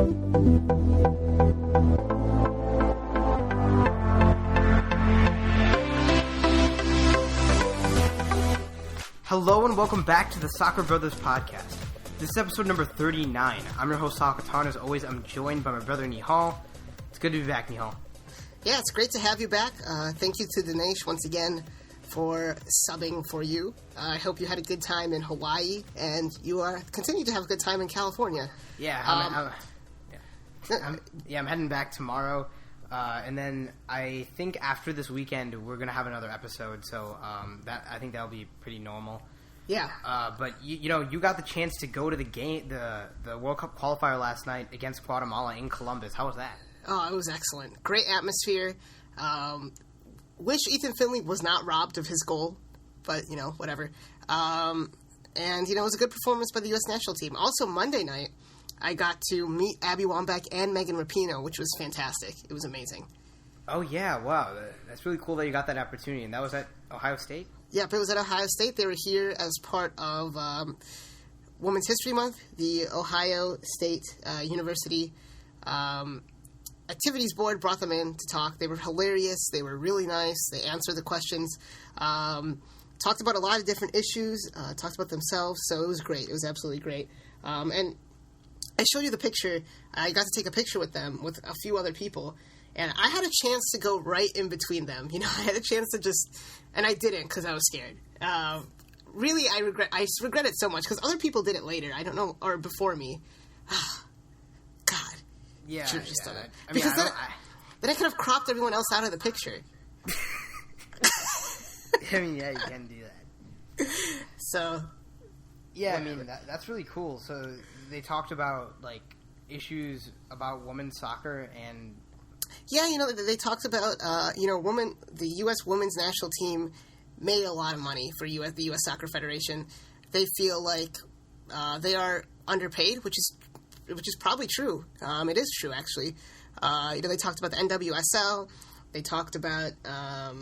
Hello and welcome back to the Soccer Brothers Podcast. This is episode number 39. I'm your host, Sahil. As always, I'm joined by my brother, Nihal. It's good to be back, Nihal. Yeah, it's great to have you back. Thank you to Dinesh once again for subbing for you. I hope you had a good time in Hawaii, and you continue to have a good time in California. Yeah, I'm heading back tomorrow, and then I think after this weekend we're gonna have another episode. So I think that'll be pretty normal. Yeah. But you got the chance to go to the game, the World Cup qualifier last night against Guatemala in Columbus. How was that? Oh, it was excellent. Great atmosphere. Wish Ethan Finley was not robbed of his goal, but, whatever. And, it was a good performance by the U.S. national team. Also, Monday night, I got to meet Abby Wambach and Megan Rapinoe, which was fantastic. It was amazing. Oh, yeah. Wow. That's really cool that you got that opportunity. And that was at Ohio State? Yep, it was at Ohio State. They were here as part of Women's History Month, the Ohio State University Activities Board brought them in to talk. They were hilarious. They were really nice. They answered the questions. Talked about a lot of different issues. Talked about themselves. So it was great. It was absolutely great. And I showed you the picture. I got to take a picture with them with a few other people. And I had a chance to go right in between them. I had a chance to and I didn't because I was scared. Really, I regret it so much because other people did it later. I don't know, or before me. God. Yeah, should have just done it. Because then I could have cropped everyone else out of the picture. Yeah, you can do that. So, yeah, whatever. That's really cool. So they talked about issues about women's soccer and. Yeah, they talked about the U.S. women's national team made a lot of money for the U.S. Soccer Federation. They feel like they are underpaid, which is probably true. It is true, actually. They talked about the NWSL. They talked about a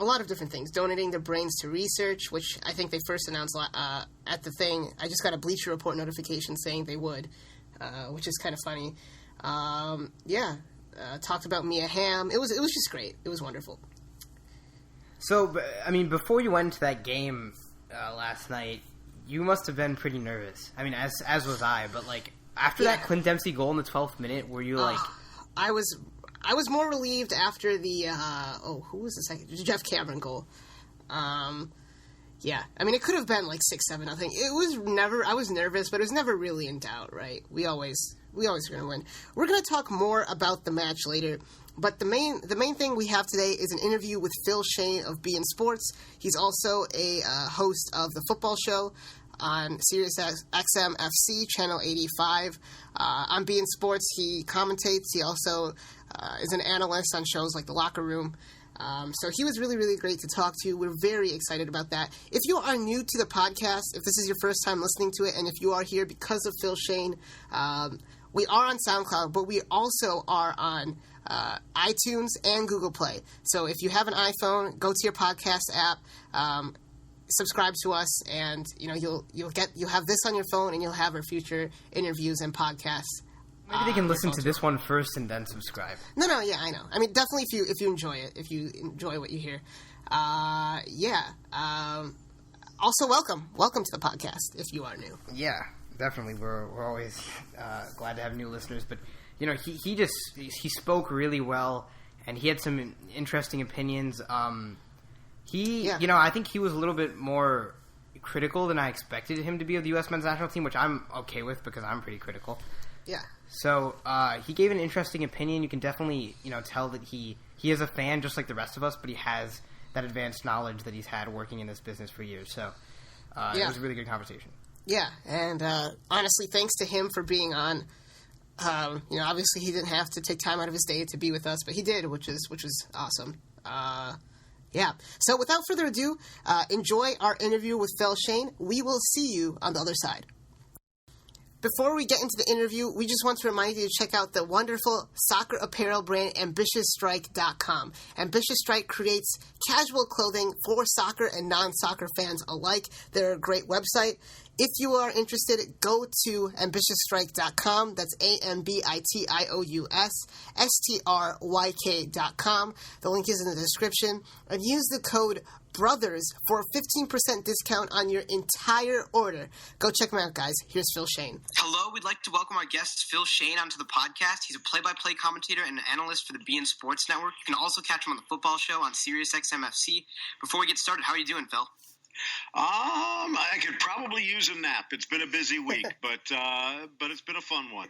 lot of different things, donating their brains to research, which I think they first announced at the thing. I just got a Bleacher Report notification saying they would, which is kind of funny. Talked about Mia Hamm. It was just great. It was wonderful. So, before you went to that game last night, you must have been pretty nervous. As was I. But after that Clint Dempsey goal in the 12th minute, were you I was more relieved after the who was the second? Jeff Cameron goal. It could have been 6-7 nothing. It was never. I was nervous, but it was never really in doubt. Right? We always are going to win. We're going to talk more about the match later, but the main thing we have today is an interview with Phil Schoen of BeIN Sports. He's also a host of the football show on SiriusXM FC channel 85. On BeIN Sports, he commentates. He also is an analyst on shows like The Locker Room. So he was really, really great to talk to. We're very excited about that. If you are new to the podcast, if this is your first time listening to it, and if you are here because of Phil Schoen, we are on SoundCloud, but we also are on iTunes and Google Play. So if you have an iPhone, go to your podcast app, subscribe to us, and you'll have this on your phone, and you'll have our future interviews and podcasts. Maybe they can listen to this one first and then subscribe. No, yeah, I know. Definitely if you enjoy it, if you enjoy what you hear. Also, welcome to the podcast if you are new. Yeah, definitely. We're always glad to have new listeners. But he spoke really well, and he had some interesting opinions. I think he was a little bit more critical than I expected him to be of the U.S. men's national team, which I'm okay with because I'm pretty critical. Yeah. So he gave an interesting opinion. You can definitely, tell that he is a fan just like the rest of us, but he has that advanced knowledge that he's had working in this business for years. So it was a really good conversation. Yeah, and honestly, thanks to him for being on. Obviously he didn't have to take time out of his day to be with us, but he did, which was awesome. So without further ado, enjoy our interview with Phil Schoen. We will see you on the other side. Before we get into the interview, we just want to remind you to check out the wonderful soccer apparel brand AmbitiousStrike.com. Ambitious Strike creates casual clothing for soccer and non-soccer fans alike. They're a great website. If you are interested, go to AmbitiousStrike.com. That's AmbitiousStryk.com. The link is in the description. And use the code BROTHERS for a 15% discount on your entire order. Go check them out, guys. Here's Phil Schoen. Hello, we'd like to welcome our guest, Phil Schoen, onto the podcast. He's a play-by-play commentator and an analyst for the BeIN Sports Network. You can also catch him on the football show on SiriusXM FC. Before we get started, how are you doing, Phil? I could probably use a nap. It's been a busy week, but it's been a fun one.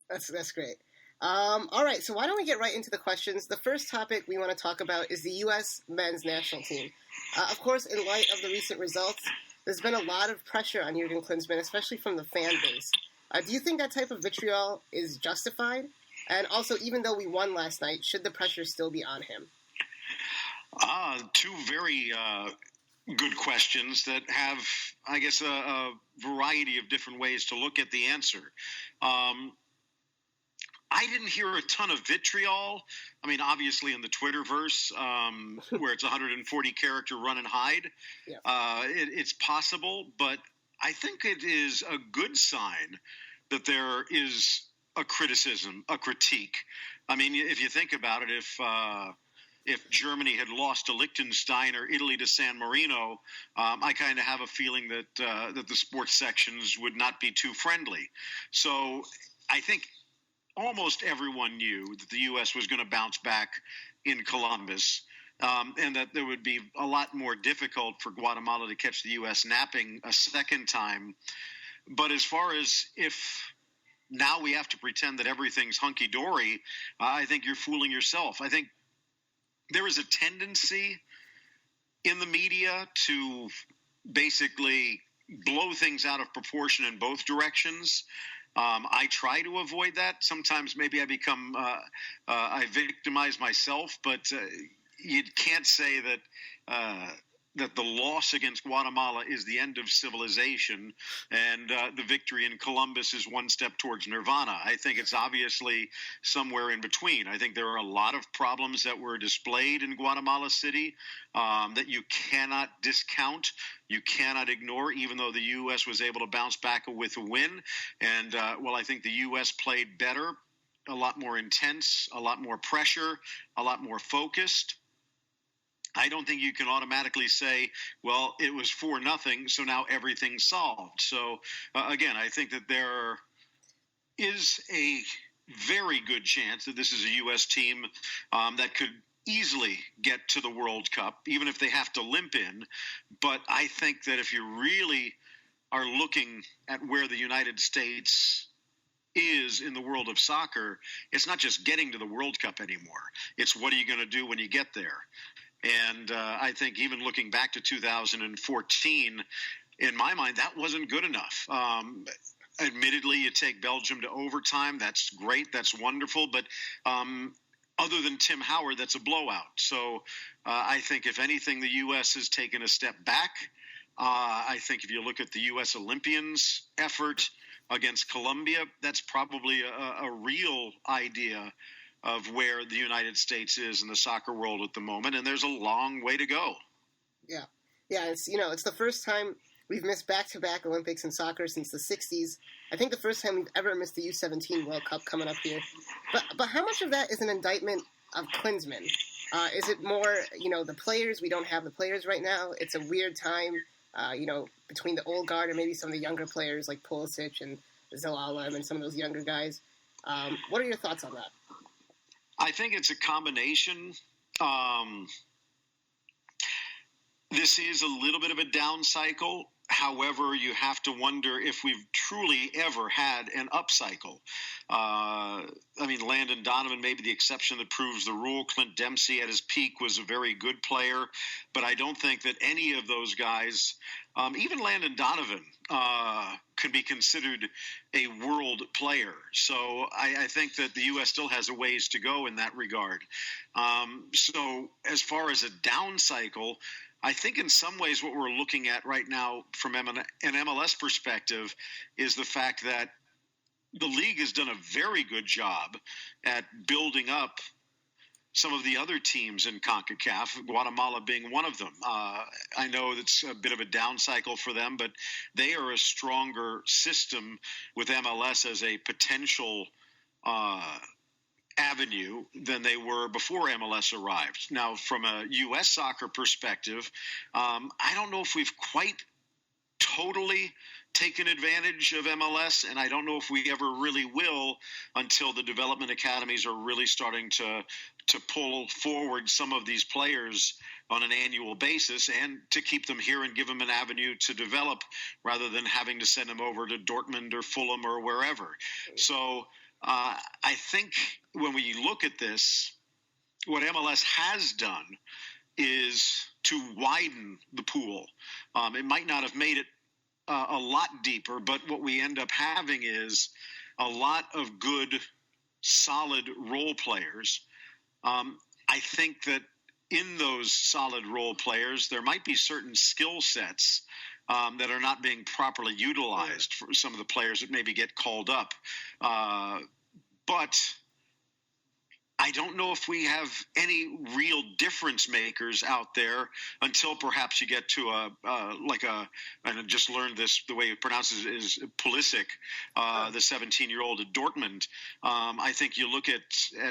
That's great. All right, so why don't we get right into the questions? The first topic we want to talk about is the U.S. men's national team. Of course, in light of the recent results, there's been a lot of pressure on Jurgen Klinsmann, especially from the fan base. Do you think that type of vitriol is justified? And also, even though we won last night, should the pressure still be on him? Two very good questions that have, I guess, a variety of different ways to look at the answer. I didn't hear a ton of vitriol. I mean, obviously in the Twitterverse, where it's 140-character run and hide, it's possible. But I think it is a good sign that there is a criticism, a critique. I mean, if you think about it, if Germany had lost to Liechtenstein or Italy to San Marino, I kind of have a feeling that the sports sections would not be too friendly. So I think almost everyone knew that the U.S. was going to bounce back in Columbus, and that there would be a lot more difficult for Guatemala to catch the U.S. napping a second time. But as far as if now we have to pretend that everything's hunky-dory, I think you're fooling yourself. I think there is a tendency in the media to basically blow things out of proportion in both directions. I try to avoid that. Sometimes maybe I become, I victimize myself, but you can't say that that the loss against Guatemala is the end of civilization and the victory in Columbus is one step towards nirvana. I think it's obviously somewhere in between. I think there are a lot of problems that were displayed in Guatemala City that you cannot discount, you cannot ignore, even though the U.S. was able to bounce back with a win. And, I think the U.S. played better, a lot more intense, a lot more pressure, a lot more focused. I don't think you can automatically say, well, it was 4-0, so now everything's solved. So, again, I think that there is a very good chance that this is a U.S. team that could easily get to the World Cup, even if they have to limp in. But I think that if you really are looking at where the United States is in the world of soccer, it's not just getting to the World Cup anymore. It's what are you going to do when you get there? And I think even looking back to 2014, in my mind, that wasn't good enough. Admittedly, you take Belgium to overtime. That's great. That's wonderful. But other than Tim Howard, that's a blowout. So I think, if anything, the U.S. has taken a step back. I think if you look at the U.S. Olympians' effort against Colombia, that's probably a real idea of where the United States is in the soccer world at the moment, and there's a long way to go. Yeah, it's the first time we've missed back-to-back Olympics in soccer since the 60s. I think the first time we've ever missed the U17 World Cup coming up here. But how much of that is an indictment of Klinsmann? Is it more, the players? We don't have the players right now. It's a weird time, between the old guard and maybe some of the younger players like Pulisic and Zalalem and some of those younger guys. What are your thoughts on that? I think it's a combination. This is a little bit of a down cycle. However, you have to wonder if we've truly ever had an up cycle. Landon Donovan may be the exception that proves the rule. Clint Dempsey at his peak was a very good player, but I don't think that any of those guys, even Landon Donovan, could be considered a world player. So I think that the U.S. still has a ways to go in that regard. So as far as a down cycle, I think in some ways what we're looking at right now from an MLS perspective is the fact that the league has done a very good job at building up some of the other teams in CONCACAF, Guatemala being one of them. I know it's a bit of a down cycle for them, but they are a stronger system with MLS as a potential avenue than they were before MLS arrived. Now, from a U.S. soccer perspective, I don't know if we've quite totally taken advantage of MLS, and I don't know if we ever really will until the development academies are really starting to pull forward some of these players on an annual basis and to keep them here and give them an avenue to develop rather than having to send them over to Dortmund or Fulham or wherever. So I think when we look at this, what MLS has done is to widen the pool. It might not have made it a lot deeper, but what we end up having is a lot of good, solid role players. I think that in those solid role players, there might be certain skill sets that are not being properly utilized for some of the players that maybe get called up. But I don't know if we have any real difference makers out there until perhaps you get to and I just learned this, the way it pronounces it is Pulisic, the 17-year-old at Dortmund. I think you look at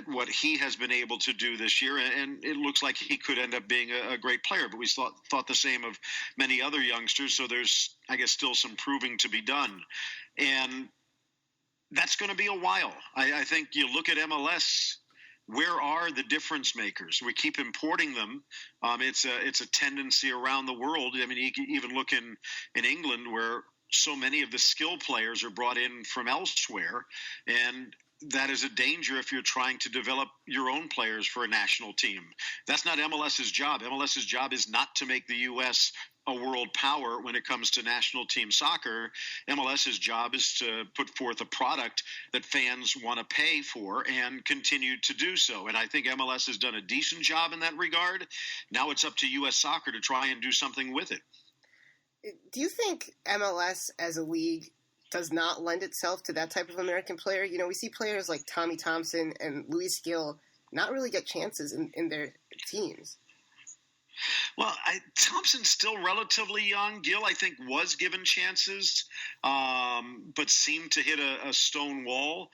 what he has been able to do this year, and it looks like he could end up being a great player, but we thought the same of many other youngsters, so there's, I guess, still some proving to be done. And that's going to be a while. I think you look at MLS, where are the difference makers? We keep importing them. It's a tendency around the world. I mean, you can even look in England where so many of the skill players are brought in from elsewhere, and that is a danger if you're trying to develop your own players for a national team. That's not MLS's job. MLS's job is not to make the U.S. a world power when it comes to national team soccer. MLS's job is to put forth a product that fans want to pay for and continue to do so. And I think MLS has done a decent job in that regard. Now it's up to U.S. soccer to try and do something with it. Do you think MLS as a league does not lend itself to that type of American player? You know, we see players like Tommy Thompson and Luis Gill not really get chances in their teams. Well, Thompson's still relatively young. Gill, I think, was given chances, but seemed to hit a stone wall.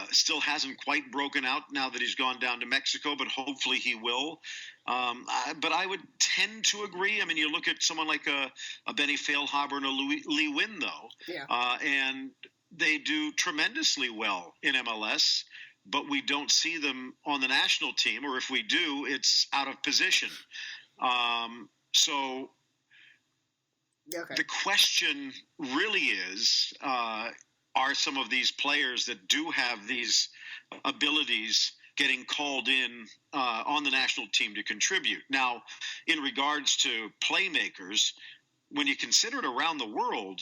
Still hasn't quite broken out now that he's gone down to Mexico, but hopefully he will. But I would tend to agree. I mean, you look at someone like a Benny Feilhaber and a Lee Win, though, and they do tremendously well in MLS, but we don't see them on the national team, or if we do, it's out of position. The question really is, are some of these players that do have these abilities getting called in on the national team to contribute? Now, in regards to playmakers, when you consider it around the world,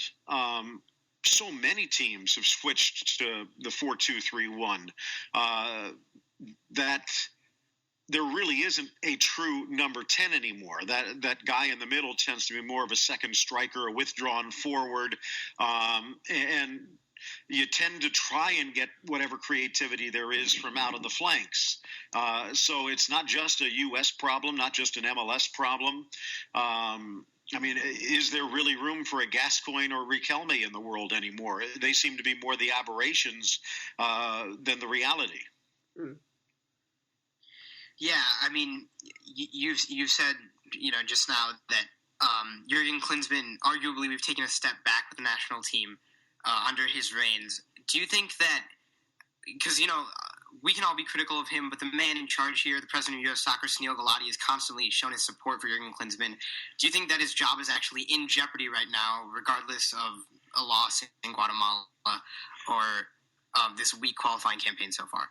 so many teams have switched to the 4-2-3-1 that there really isn't a true number 10 anymore. That guy in the middle tends to be more of a second striker, a withdrawn forward, and you tend to try and get whatever creativity there is from out of the flanks. So it's not just a U.S. problem, not just an MLS problem. I mean, is there really room for a Gascoigne or Riquelme in the world anymore? They seem to be more the aberrations than the reality. Mm. Yeah, I mean, you said, just now that Jurgen Klinsmann, arguably we've taken a step back with the national team under his reigns. Do you think that, because, we can all be critical of him, but the man in charge here, the president of U.S. Soccer, Sunil Gulati, has constantly shown his support for Jurgen Klinsmann. Do you think that his job is actually in jeopardy right now, regardless of a loss in Guatemala or this weak qualifying campaign so far?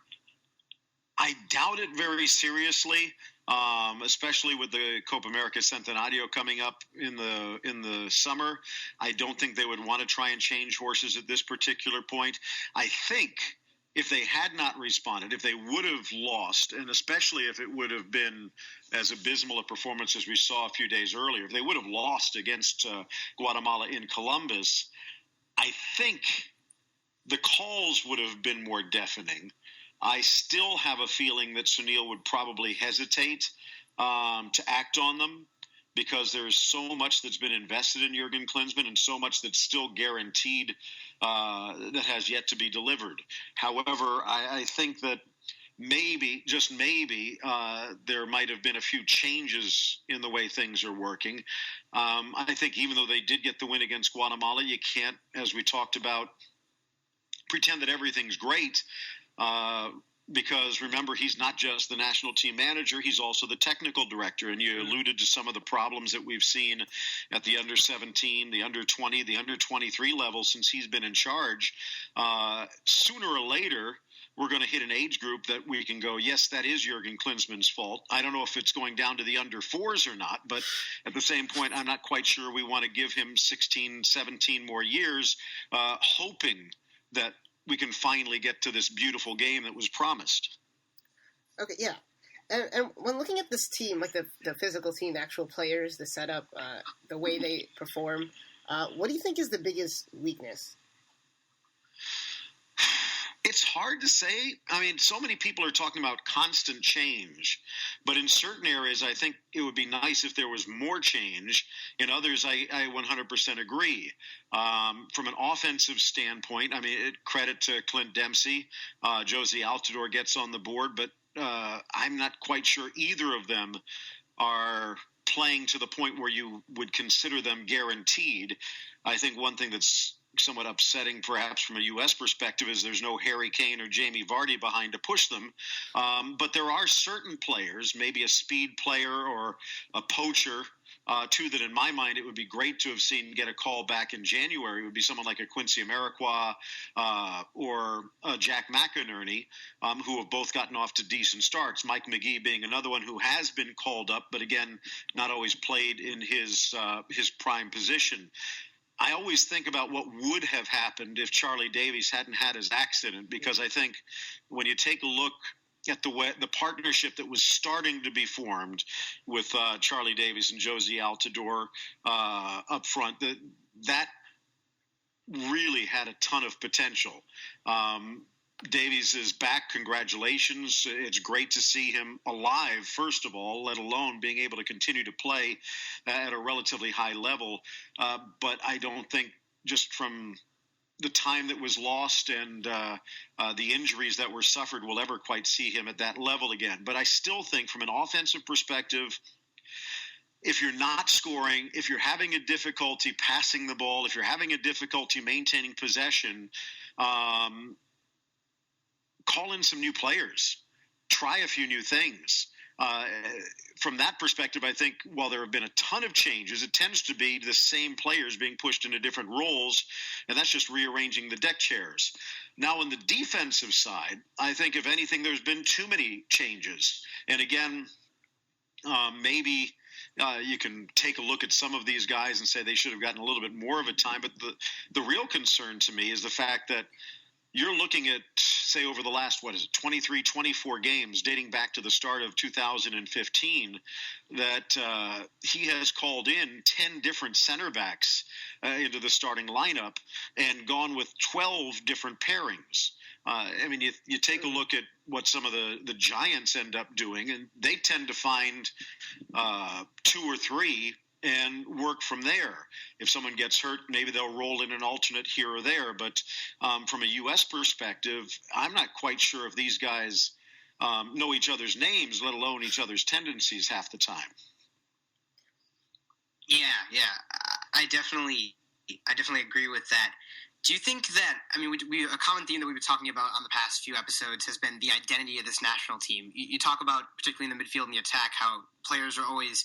I doubt it very seriously, especially with the Copa America Centenario coming up in the summer. I don't think they would want to try and change horses at this particular point. I think if they had not responded, if they would have lost, and especially if it would have been as abysmal a performance as we saw a few days earlier, if they would have lost against Guatemala in Columbus, I think the calls would have been more deafening. I still have a feeling that Sunil would probably hesitate to act on them, because there's so much that's been invested in Jurgen Klinsmann and so much that's still guaranteed that has yet to be delivered. However, I think that maybe, just maybe, there might have been a few changes in the way things are working. I think even though they did get the win against Guatemala, you can't, as we talked about, pretend that everything's great. Because remember, he's not just the national team manager, he's also the technical director. And you alluded to some of the problems that we've seen at the under-17, the under-20, the under-23 level since he's been in charge. Sooner or later, we're going to hit an age group that we can go, yes, that is Jurgen Klinsmann's fault. I don't know if it's going down to the under-4s or not, but at the same point, I'm not quite sure we want to give him 16, 17 more years, hoping that we can finally get to this beautiful game that was promised. Okay, yeah. And when looking at this team, like the physical team, the actual players, the setup, the way they perform, what do you think is the biggest weakness? It's hard to say. I mean, so many people are talking about constant change, but in certain areas, I think it would be nice if there was more change. In others, I 100% agree. From an offensive standpoint, I mean, credit to Clint Dempsey. Josie Altidore gets on the board, but I'm not quite sure either of them are playing to the point where you would consider them guaranteed. I think one thing that's somewhat upsetting, perhaps from a U.S. perspective, is there's no Harry Kane or Jamie Vardy behind to push them. But there are certain players, maybe a speed player or a poacher, two that in my mind it would be great to have seen get a call back in January. It would be someone like a Quincy Amarikwa or Jack McInerney, who have both gotten off to decent starts. Mike McGee being another one who has been called up, but again, not always played in his prime position. I always think about what would have happened if Charlie Davies hadn't had his accident, because I think when you take a look at the partnership that was starting to be formed with Charlie Davies and Josie Altidore up front, that really had a ton of potential. Davies is back. Congratulations. It's great to see him alive, first of all, let alone being able to continue to play at a relatively high level. But I don't think, just from the time that was lost and the injuries that were suffered, we'll ever quite see him at that level again. But I still think, from an offensive perspective, if you're not scoring, if you're having a difficulty passing the ball, if you're having a difficulty maintaining possession, call in some new players, try a few new things. From that perspective, I think while there have been a ton of changes, it tends to be the same players being pushed into different roles, and that's just rearranging the deck chairs. Now, on the defensive side, I think, if anything, there's been too many changes. And again, maybe you can take a look at some of these guys and say they should have gotten a little bit more of a time, but the real concern to me is the fact that you're looking at, say, over the last, 23, 24 games dating back to the start of 2015, that he has called in 10 different center backs into the starting lineup and gone with 12 different pairings. I mean, you take a look at what some of the Giants end up doing, and they tend to find two or three and work from there. If someone gets hurt, maybe they'll roll in an alternate here or there. But from a U.S. perspective, I'm not quite sure if these guys know each other's names, let alone each other's tendencies half the time. Yeah. I definitely agree with that. Do you think that, I mean, a common theme that we've been talking about on the past few episodes has been the identity of this national team. You talk about, particularly in the midfield and the attack, how players are always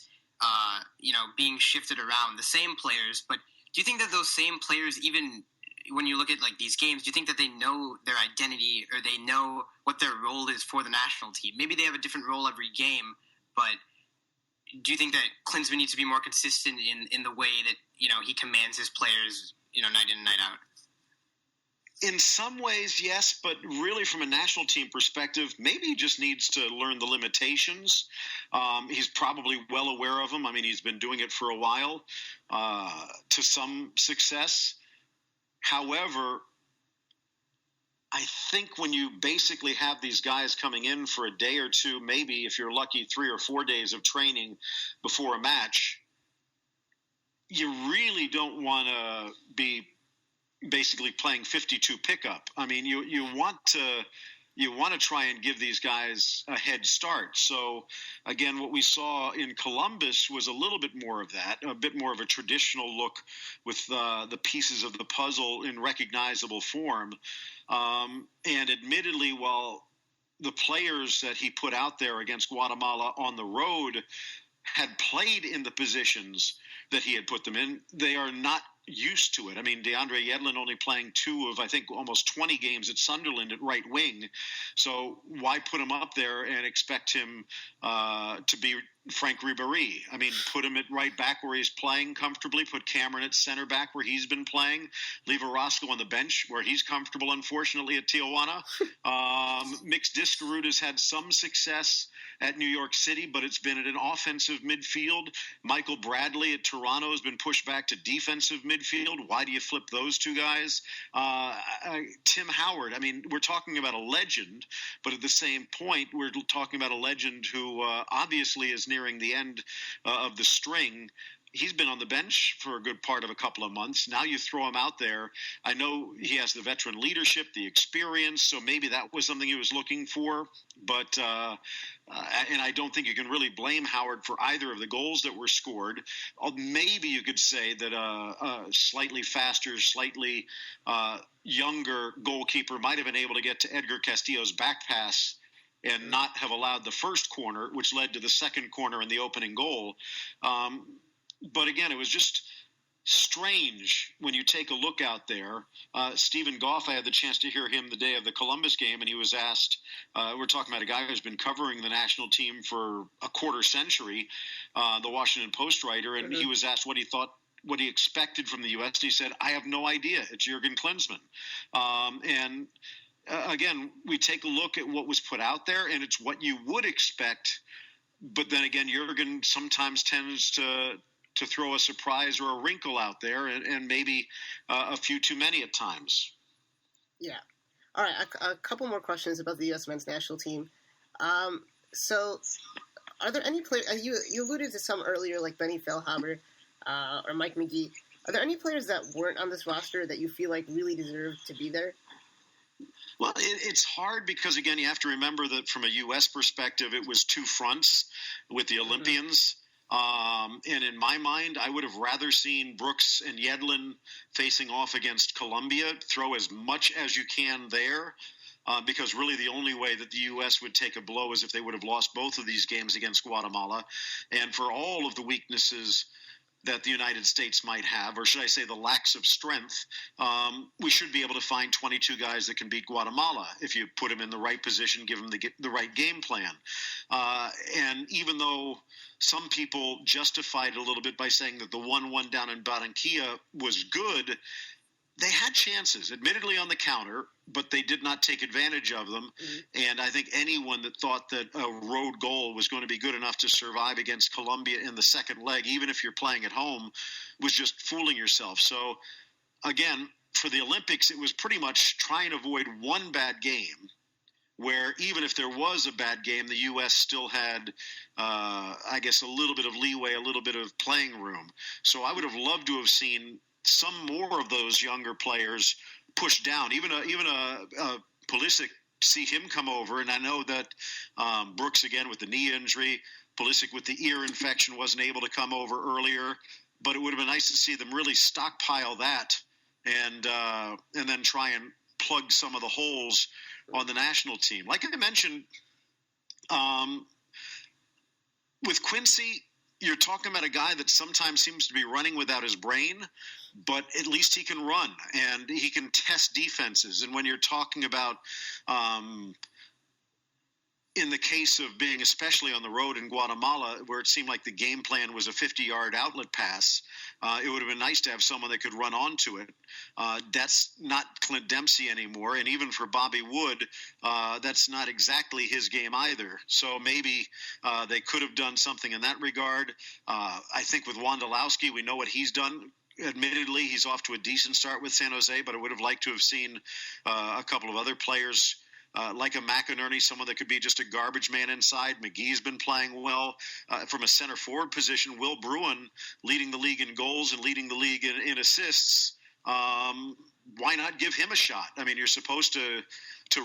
being shifted around, the same players. But do you think that those same players, even when you look at like these games, do you think that they know their identity, or they know what their role is for the national team? Maybe they have a different role every game, but do you think that Klinsmann needs to be more consistent in the way that, he commands his players, night in and night out? In some ways, yes, but really from a national team perspective, maybe he just needs to learn the limitations. He's probably well aware of them. I mean, he's been doing it for a while to some success. However, I think when you basically have these guys coming in for a day or two, maybe if you're lucky 3 or 4 days of training before a match, you really don't want to be basically playing 52 pickup. I mean, you want to try and give these guys a head start. So, again, what we saw in Columbus was a little bit more of that, a bit more of a traditional look with the pieces of the puzzle in recognizable form. And admittedly, while the players that he put out there against Guatemala on the road had played in the positions that he had put them in, they are not used to it. I mean, DeAndre Yedlin only playing 2 of, I think, almost 20 games at Sunderland at right wing. So why put him up there and expect him to be Frank Ribéry? I mean, put him at right back where he's playing comfortably, put Cameron at center back where he's been playing, leave Orozco on the bench where he's comfortable, unfortunately, at Tijuana. Mix Discarud has had some success at New York City, but it's been at an offensive midfield. Michael Bradley at Toronto has been pushed back to defensive midfield. Why do you flip those 2 guys? Tim Howard, I mean, we're talking about a legend, but at the same point, we're talking about a legend who obviously is nearing the end of the string. He's been on the bench for a good part of a couple of months. Now you throw him out there. I know he has the veteran leadership, the experience, so maybe that was something he was looking for. But and I don't think you can really blame Howard for either of the goals that were scored. Maybe you could say that a slightly faster, slightly younger goalkeeper might have been able to get to Edgar Castillo's back pass and not have allowed the first corner, which led to the second corner and the opening goal. But again, it was just strange when you take a look out there. Stephen Goff, I had the chance to hear him the day of the Columbus game, and he was asked, we're talking about a guy who's been covering the national team for a quarter century, the Washington Post writer, and he was asked what he thought, what he expected from the U.S., and he said, I have no idea. It's Jurgen Klinsmann. Again, we take a look at what was put out there, and it's what you would expect. But then again, Jurgen sometimes tends to throw a surprise or a wrinkle out there, and maybe a few too many at times. Yeah. All right, a couple more questions about the U.S. men's national team. So, are there any players, you alluded to some earlier, like Benny Feilhaber or Mike McGee. Are there any players that weren't on this roster that you feel like really deserve to be there? Well, it's hard because, again, you have to remember that from a U.S. perspective, it was 2 fronts with the Olympians. And in my mind, I would have rather seen Brooks and Yedlin facing off against Colombia, throw as much as you can there, because really the only way that the U.S. would take a blow is if they would have lost both of these games against Guatemala. And for all of the weaknesses that the United States might have, or should I say the lacks of strength, we should be able to find 22 guys that can beat Guatemala if you put them in the right position, give them the right game plan. And even though some people justified it a little bit by saying that the 1-1 down in Barranquilla was good, they had chances, admittedly on the counter, but they did not take advantage of them. Mm-hmm. And I think anyone that thought that a road goal was going to be good enough to survive against Colombia in the second leg, even if you're playing at home, was just fooling yourself. So, again, for the Olympics, it was pretty much try and avoid one bad game, where even if there was a bad game, the U.S. still had, I guess, a little bit of leeway, a little bit of playing room. So I would have loved to have seen some more of those younger players pushed down. Even a Pulisic, see him come over, and I know that Brooks, again, with the knee injury, Pulisic with the ear infection wasn't able to come over earlier, but it would have been nice to see them really stockpile that and then try and plug some of the holes on the national team. Like I mentioned, with Quincy, you're talking about a guy that sometimes seems to be running without his brain, but at least he can run and he can test defenses. And when you're talking about, in the case of being especially on the road in Guatemala, where it seemed like the game plan was a 50-yard outlet pass, it would have been nice to have someone that could run onto it. That's not Clint Dempsey anymore, and even for Bobby Wood, that's not exactly his game either. So maybe they could have done something in that regard. I think with Wondolowski, we know what he's done. Admittedly, he's off to a decent start with San Jose, but I would have liked to have seen a couple of other players like a McInerney, someone that could be just a garbage man inside. McGee's been playing well. From a center forward position, Will Bruin leading the league in goals and leading the league in assists. Why not give him a shot? I mean, you're supposed to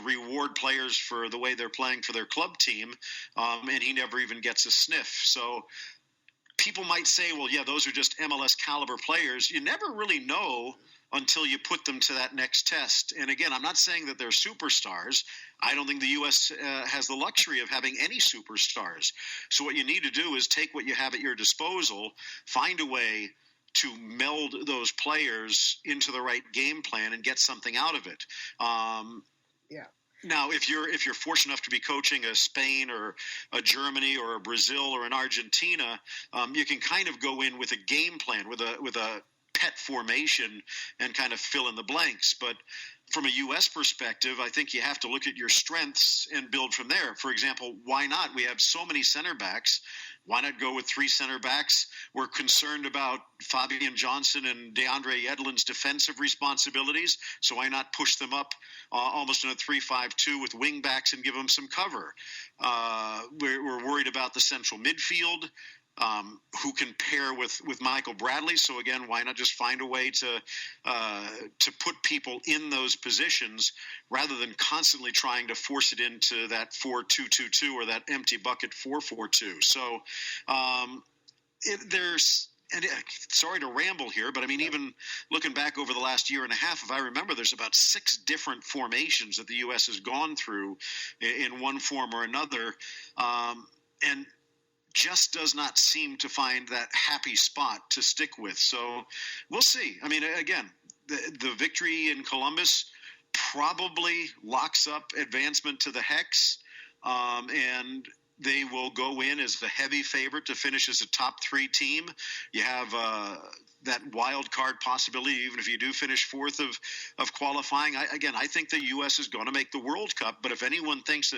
reward players for the way they're playing for their club team, and he never even gets a sniff. So people might say, well, yeah, those are just MLS caliber players. You never really know until you put them to that next test. And again, I'm not saying that they're superstars. I don't think the U.S. Has the luxury of having any superstars. So what you need to do is take what you have at your disposal, find a way to meld those players into the right game plan and get something out of it. Yeah. Now, if you're fortunate enough to be coaching a Spain or a Germany or a Brazil or an Argentina, you can kind of go in with a game plan, with a pet formation, and kind of fill in the blanks. But from a U.S. perspective, I think you have to look at your strengths and build from there. For example, why not? We have so many center backs. Why not go with 3 center backs? We're concerned about Fabian Johnson and DeAndre Yedlin's defensive responsibilities, so why not push them up almost in a 3-5-2 with wing backs and give them some cover? We're worried about the central midfield. Who can pair with Michael Bradley. So again, why not just find a way to put people in those positions rather than constantly trying to force it into that 4-2-2-2 or that empty bucket 4-4-2. So sorry to ramble here, but I mean, even looking back over the last year and a half, if I remember, there's about 6 different formations that the U.S. has gone through in one form or another. And just does not seem to find that happy spot to stick with. So we'll see. I mean, again, the victory in Columbus probably locks up advancement to the Hex, and they will go in as the heavy favorite to finish as a top 3 team. You have that wild card possibility, even if you do finish 4th of qualifying. I think the U.S. is going to make the World Cup, but if anyone thinks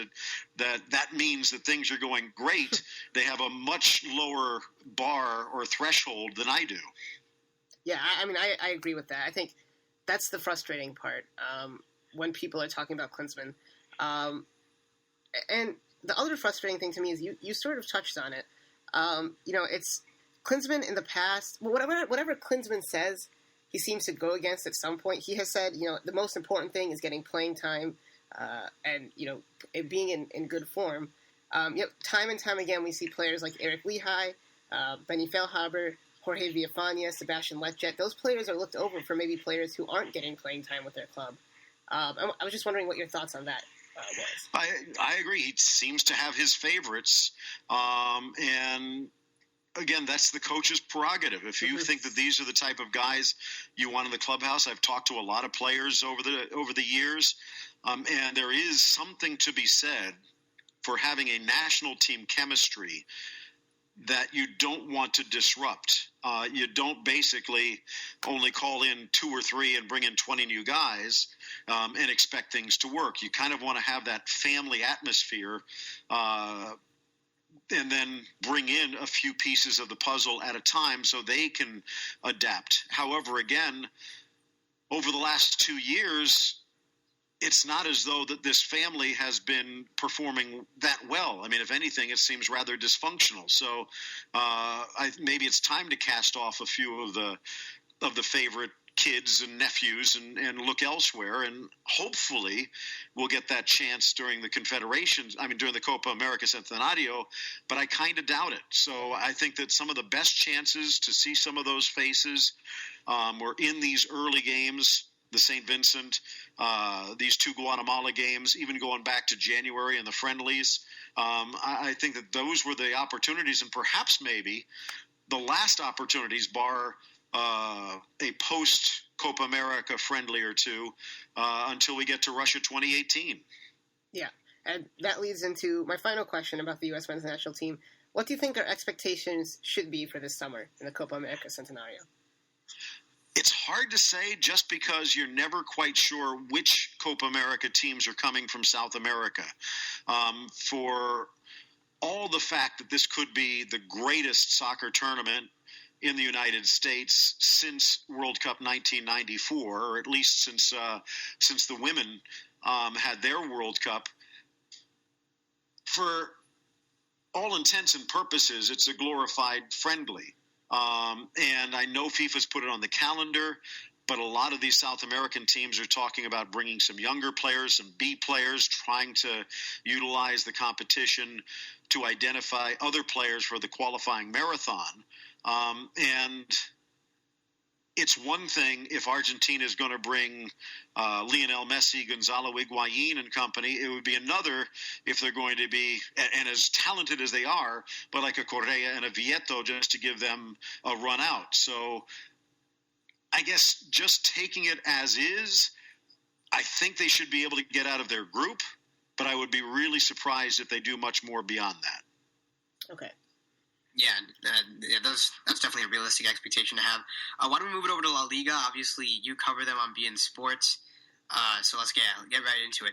that means that things are going great, they have a much lower bar or threshold than I do. Yeah, I mean, I agree with that. I think that's the frustrating part when people are talking about Klinsmann. And the other frustrating thing to me is you sort of touched on it. It's Klinsmann in the past, whatever Klinsmann says, he seems to go against at some point. He has said, the most important thing is getting playing time and, being in good form. Time and time again, we see players like Eric Lehigh, Benny Feilhaber, Jorge Villafana, Sebastian Letjet. Those players are looked over for maybe players who aren't getting playing time with their club. I was just wondering what your thoughts on that was. I agree. He seems to have his favorites. And again, that's the coach's prerogative. If you think that these are the type of guys you want in the clubhouse, I've talked to a lot of players over the years, and there is something to be said for having a national team chemistry that you don't want to disrupt. You don't basically only call in 2 or 3 and bring in 20 new guys and expect things to work. You kind of want to have that family atmosphere and then bring in a few pieces of the puzzle at a time so they can adapt. However, again, over the last 2 years, it's not as though that this family has been performing that well. I mean, if anything, it seems rather dysfunctional. So maybe it's time to cast off a few of the favorite kids and nephews and look elsewhere, and hopefully we'll get that chance during the during the Copa America Centenario, but I kind of doubt it. So I think that some of the best chances to see some of those faces were in these early games, the St. Vincent, these 2 Guatemala games, even going back to January and the friendlies. I think that those were the opportunities, and perhaps maybe the last opportunities, bar a post-Copa America friendly or 2 until we get to Russia 2018. Yeah, and that leads into my final question about the U.S. men's national team. What do you think our expectations should be for this summer in the Copa America Centenario? It's hard to say just because you're never quite sure which Copa America teams are coming from South America. For all the fact that this could be the greatest soccer tournament in the United States since World Cup 1994, or at least since the women had their World Cup. For all intents and purposes, it's a glorified friendly. And I know FIFA's put it on the calendar, but a lot of these South American teams are talking about bringing some younger players, some B players, trying to utilize the competition to identify other players for the qualifying marathon. And it's one thing if Argentina is going to bring Lionel Messi, Gonzalo Higuain and company. It would be another if they're going to be, and as talented as they are, but like a Correa and a Vieto, just to give them a run out. So I guess just taking it as is, I think they should be able to get out of their group, but I would be really surprised if they do much more beyond that. Okay. Yeah, that's definitely a realistic expectation to have. Why don't we move it over to La Liga? Obviously, you cover them on BeIN Sports, so let's get right into it.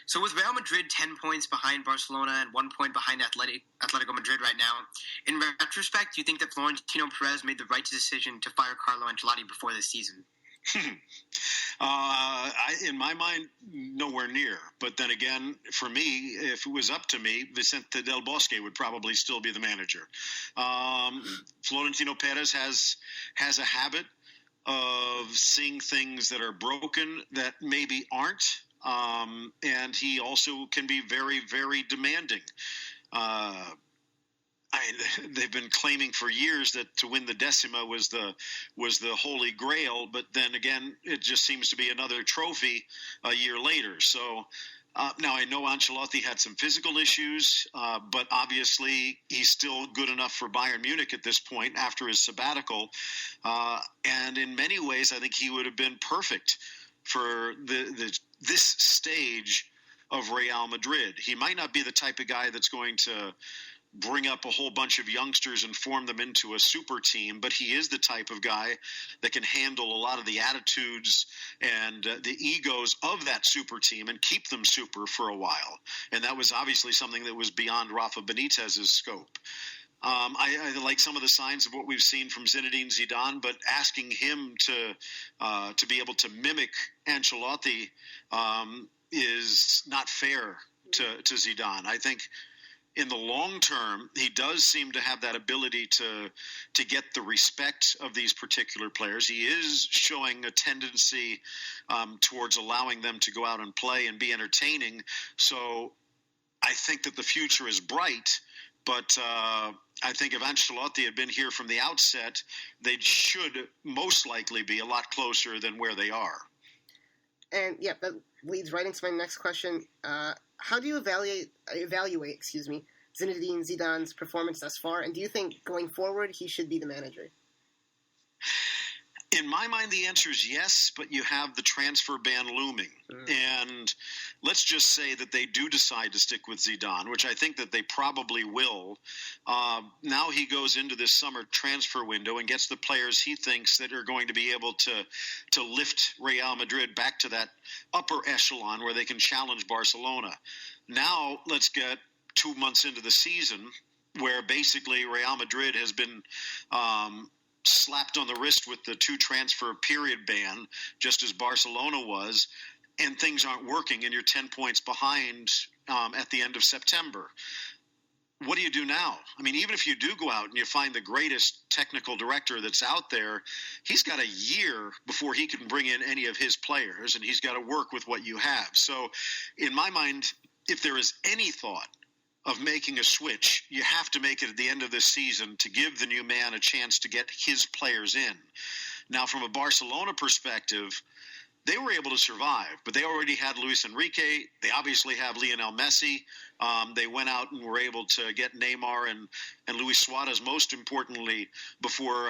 So with Real Madrid 10 points behind Barcelona and 1 point behind Atletico Madrid right now, in retrospect, do you think that Florentino Perez made the right decision to fire Carlo Ancelotti before this season? In my mind, nowhere near. But then again, for me, if it was up to me, Vicente Del Bosque would probably still be the manager. Florentino Perez has a habit of seeing things that are broken that maybe aren't, and he also can be very, very demanding. They've been claiming for years that to win the Decima was the holy grail, but then again, it just seems to be another trophy a year later. So now I know Ancelotti had some physical issues, but obviously he's still good enough for Bayern Munich at this point after his sabbatical. And in many ways, I think he would have been perfect for this stage of Real Madrid. He might not be the type of guy that's going to bring up a whole bunch of youngsters and form them into a super team, but he is the type of guy that can handle a lot of the attitudes and the egos of that super team and keep them super for a while. And that was obviously something that was beyond Rafa Benitez's scope. I like some of the signs of what we've seen from Zinedine Zidane, but asking him to be able to mimic Ancelotti is not fair to Zidane. I think in the long term, he does seem to have that ability to get the respect of these particular players. He is showing a tendency towards allowing them to go out and play and be entertaining. So I think that the future is bright, but I think if Ancelotti had been here from the outset, they should most likely be a lot closer than where they are. And yeah, that leads right into my next question. How do you evaluate Zinedine Zidane's performance thus far, and do you think going forward he should be the manager? In my mind, the answer is yes, but you have the transfer ban looming. And let's just say that they do decide to stick with Zidane, which I think that they probably will. Now he goes into this summer transfer window and gets the players he thinks that are going to be able to lift Real Madrid back to that upper echelon where they can challenge Barcelona. Now let's get 2 months into the season where basically Real Madrid has been slapped on the wrist with the 2 transfer period ban, just as Barcelona was, and things aren't working, and you're 10 points behind at the end of September. What do you do now? I mean, even if you do go out and you find the greatest technical director that's out there, he's got a year before he can bring in any of his players, and he's got to work with what you have. So in my mind, if there is any thought of making a switch, you have to make it at the end of this season to give the new man a chance to get his players in. Now, from a Barcelona perspective, they were able to survive, but they already had Luis Enrique. They obviously have Lionel Messi. They went out and were able to get Neymar and Luis Suarez, most importantly, before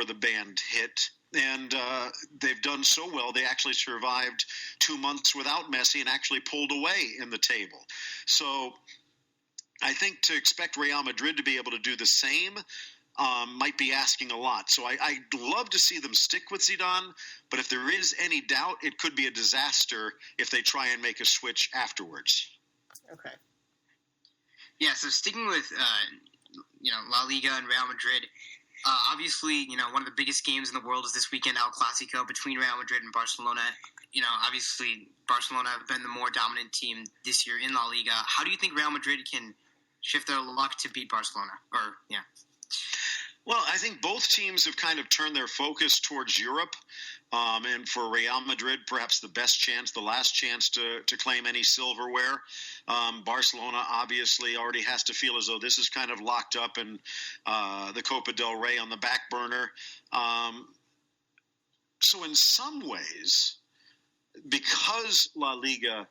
the ban hit. And they've done so well, they actually survived 2 months without Messi and actually pulled away in the table. So I think to expect Real Madrid to be able to do the same might be asking a lot. So I'd love to see them stick with Zidane, but if there is any doubt, it could be a disaster if they try and make a switch afterwards. Okay. Yeah, so sticking with La Liga and Real Madrid, Obviously, one of the biggest games in the world is this weekend, El Clasico, between Real Madrid and Barcelona. Obviously, Barcelona have been the more dominant team this year in La Liga. How do you think Real Madrid can shift their luck to beat Barcelona? Well, I think both teams have kind of turned their focus towards Europe. And for Real Madrid, perhaps the last chance to claim any silverware. Barcelona obviously already has to feel as though this is kind of locked up and the Copa del Rey on the back burner. So in some ways, because La Liga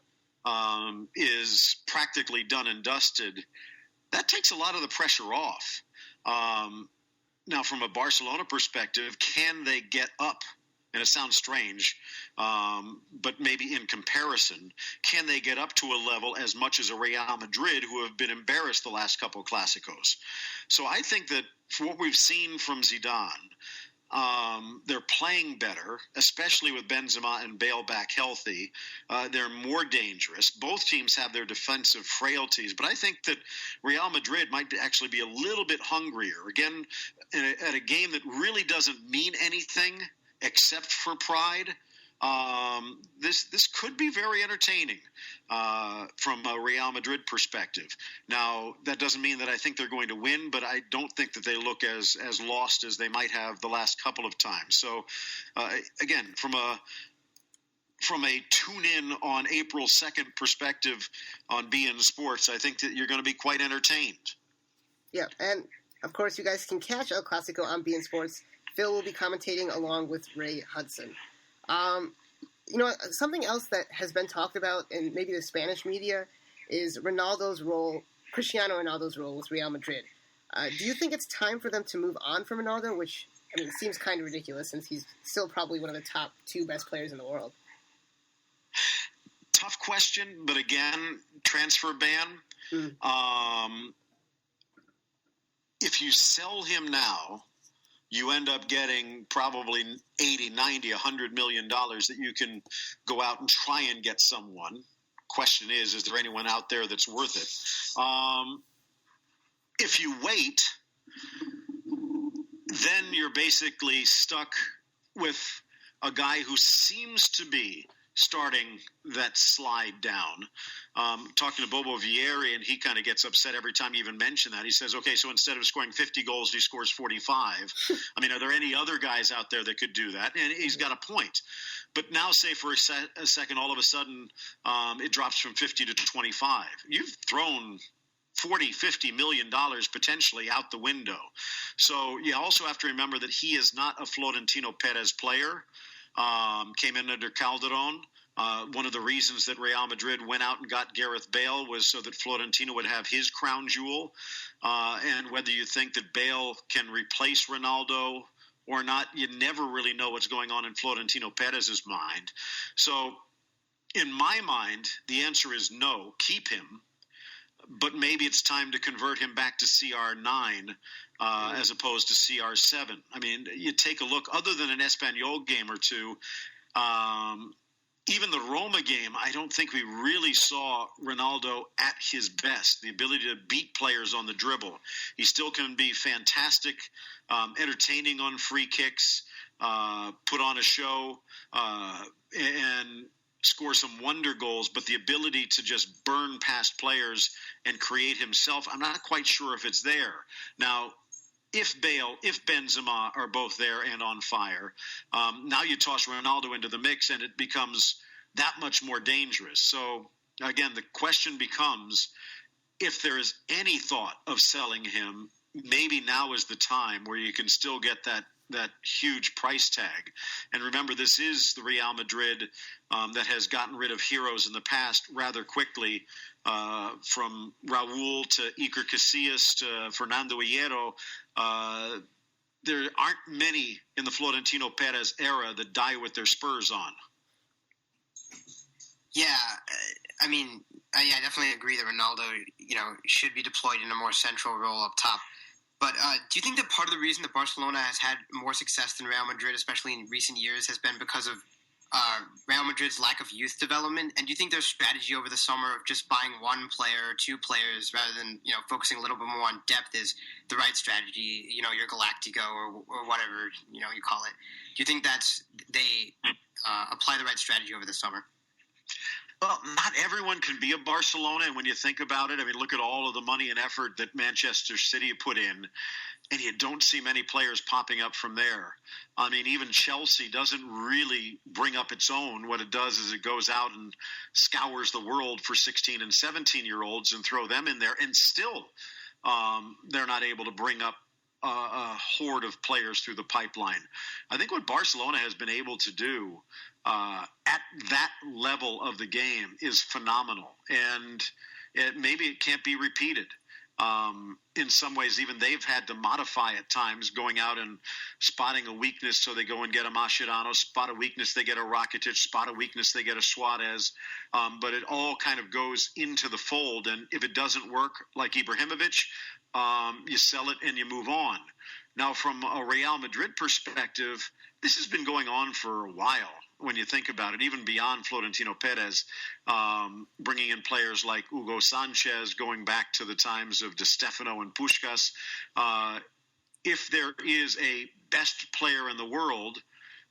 is practically done and dusted, that takes a lot of the pressure off. Now, from a Barcelona perspective, can they get up? And it sounds strange, but maybe in comparison, can they get up to a level as much as a Real Madrid who have been embarrassed the last couple of Clásicos? So I think that for what we've seen from Zidane, they're playing better, especially with Benzema and Bale back healthy. They're more dangerous. Both teams have their defensive frailties, but I think that Real Madrid might actually be a little bit hungrier. Again, at a game that really doesn't mean anything except for pride. This could be very entertaining from a Real Madrid perspective. Now, that doesn't mean that I think they're going to win, but I don't think that they look as lost as they might have the last couple of times. So, again, from a tune-in on April 2nd perspective on BeIN Sports, I think that you're going to be quite entertained. Yeah, and, of course, you guys can catch El Clasico on BeIN Sports. Phil will be commentating along with Ray Hudson. Something else that has been talked about in maybe the Spanish media is Cristiano Ronaldo's role with Real Madrid. Do you think it's time for them to move on from Ronaldo, which, it seems kind of ridiculous since he's still probably one of the top 2 best players in the world? Tough question, but again, transfer ban. If you sell him now, you end up getting probably 80, 90, $100 million that you can go out and try and get someone. Question is there anyone out there that's worth it? If you wait, then you're basically stuck with a guy who seems to be starting that slide down. Talking to Bobo Vieri, and he kind of gets upset every time you even mention that. He says, okay, so instead of scoring 50 goals, he scores 45. Are there any other guys out there that could do that? And he's got a point. But now, say for a second, all of a sudden, it drops from 50 to 25. You've thrown $40-50 million potentially out the window. So you also have to remember that he is not a Florentino Perez player. Came in under Calderon. One of the reasons that Real Madrid went out and got Gareth Bale was so that Florentino would have his crown jewel. And whether you think that Bale can replace Ronaldo or not, you never really know what's going on in Florentino Perez's mind. So in my mind, the answer is no, keep him. But maybe it's time to convert him back to CR9 as opposed to CR7. You take a look, other than an Espanyol game or two, even the Roma game, I don't think we really saw Ronaldo at his best, the ability to beat players on the dribble. He still can be fantastic, entertaining on free kicks, put on a show, and score some wonder goals, but the ability to just burn past players and create himself, I'm not quite sure if it's there. Now, if Bale, if Benzema are both there and on fire, now you toss Ronaldo into the mix and it becomes that much more dangerous. So, again, the question becomes, if there is any thought of selling him, maybe now is the time where you can still get that huge price tag. And remember, this is the Real Madrid that has gotten rid of heroes in the past rather quickly, from Raul to Iker Casillas to Fernando Hierro. There aren't many in the Florentino Perez era that die with their spurs on. Yeah, I definitely agree that Ronaldo, should be deployed in a more central role up top. But do you think that part of the reason that Barcelona has had more success than Real Madrid, especially in recent years, has been because of Real Madrid's lack of youth development? And do you think their strategy over the summer of just buying one player or two players rather than, focusing a little bit more on depth is the right strategy, your Galactico or whatever, you call it? Do you think they apply the right strategy over the summer? Well, not everyone can be a Barcelona, and when you think about it, I mean, look at all of the money and effort that Manchester City put in, and you don't see many players popping up from there. I mean, even Chelsea doesn't really bring up its own. What it does is it goes out and scours the world for 16 and 17-year-olds and throw them in there, and still they're not able to bring up a horde of players through the pipeline. I think what Barcelona has been able to do at that level of the game is phenomenal, and maybe it can't be repeated. In some ways, even they've had to modify at times, going out and spotting a weakness, so they go and get a Mascherano, spot a weakness, they get a Rakitic, spot a weakness, they get a Suarez, but it all kind of goes into the fold, and if it doesn't work, like Ibrahimovic, you sell it and you move on. Now, from a Real Madrid perspective, this has been going on for a while when you think about it, even beyond Florentino Perez, bringing in players like Hugo Sanchez, going back to the times of Di Stefano and Puskás. If there is a best player in the world,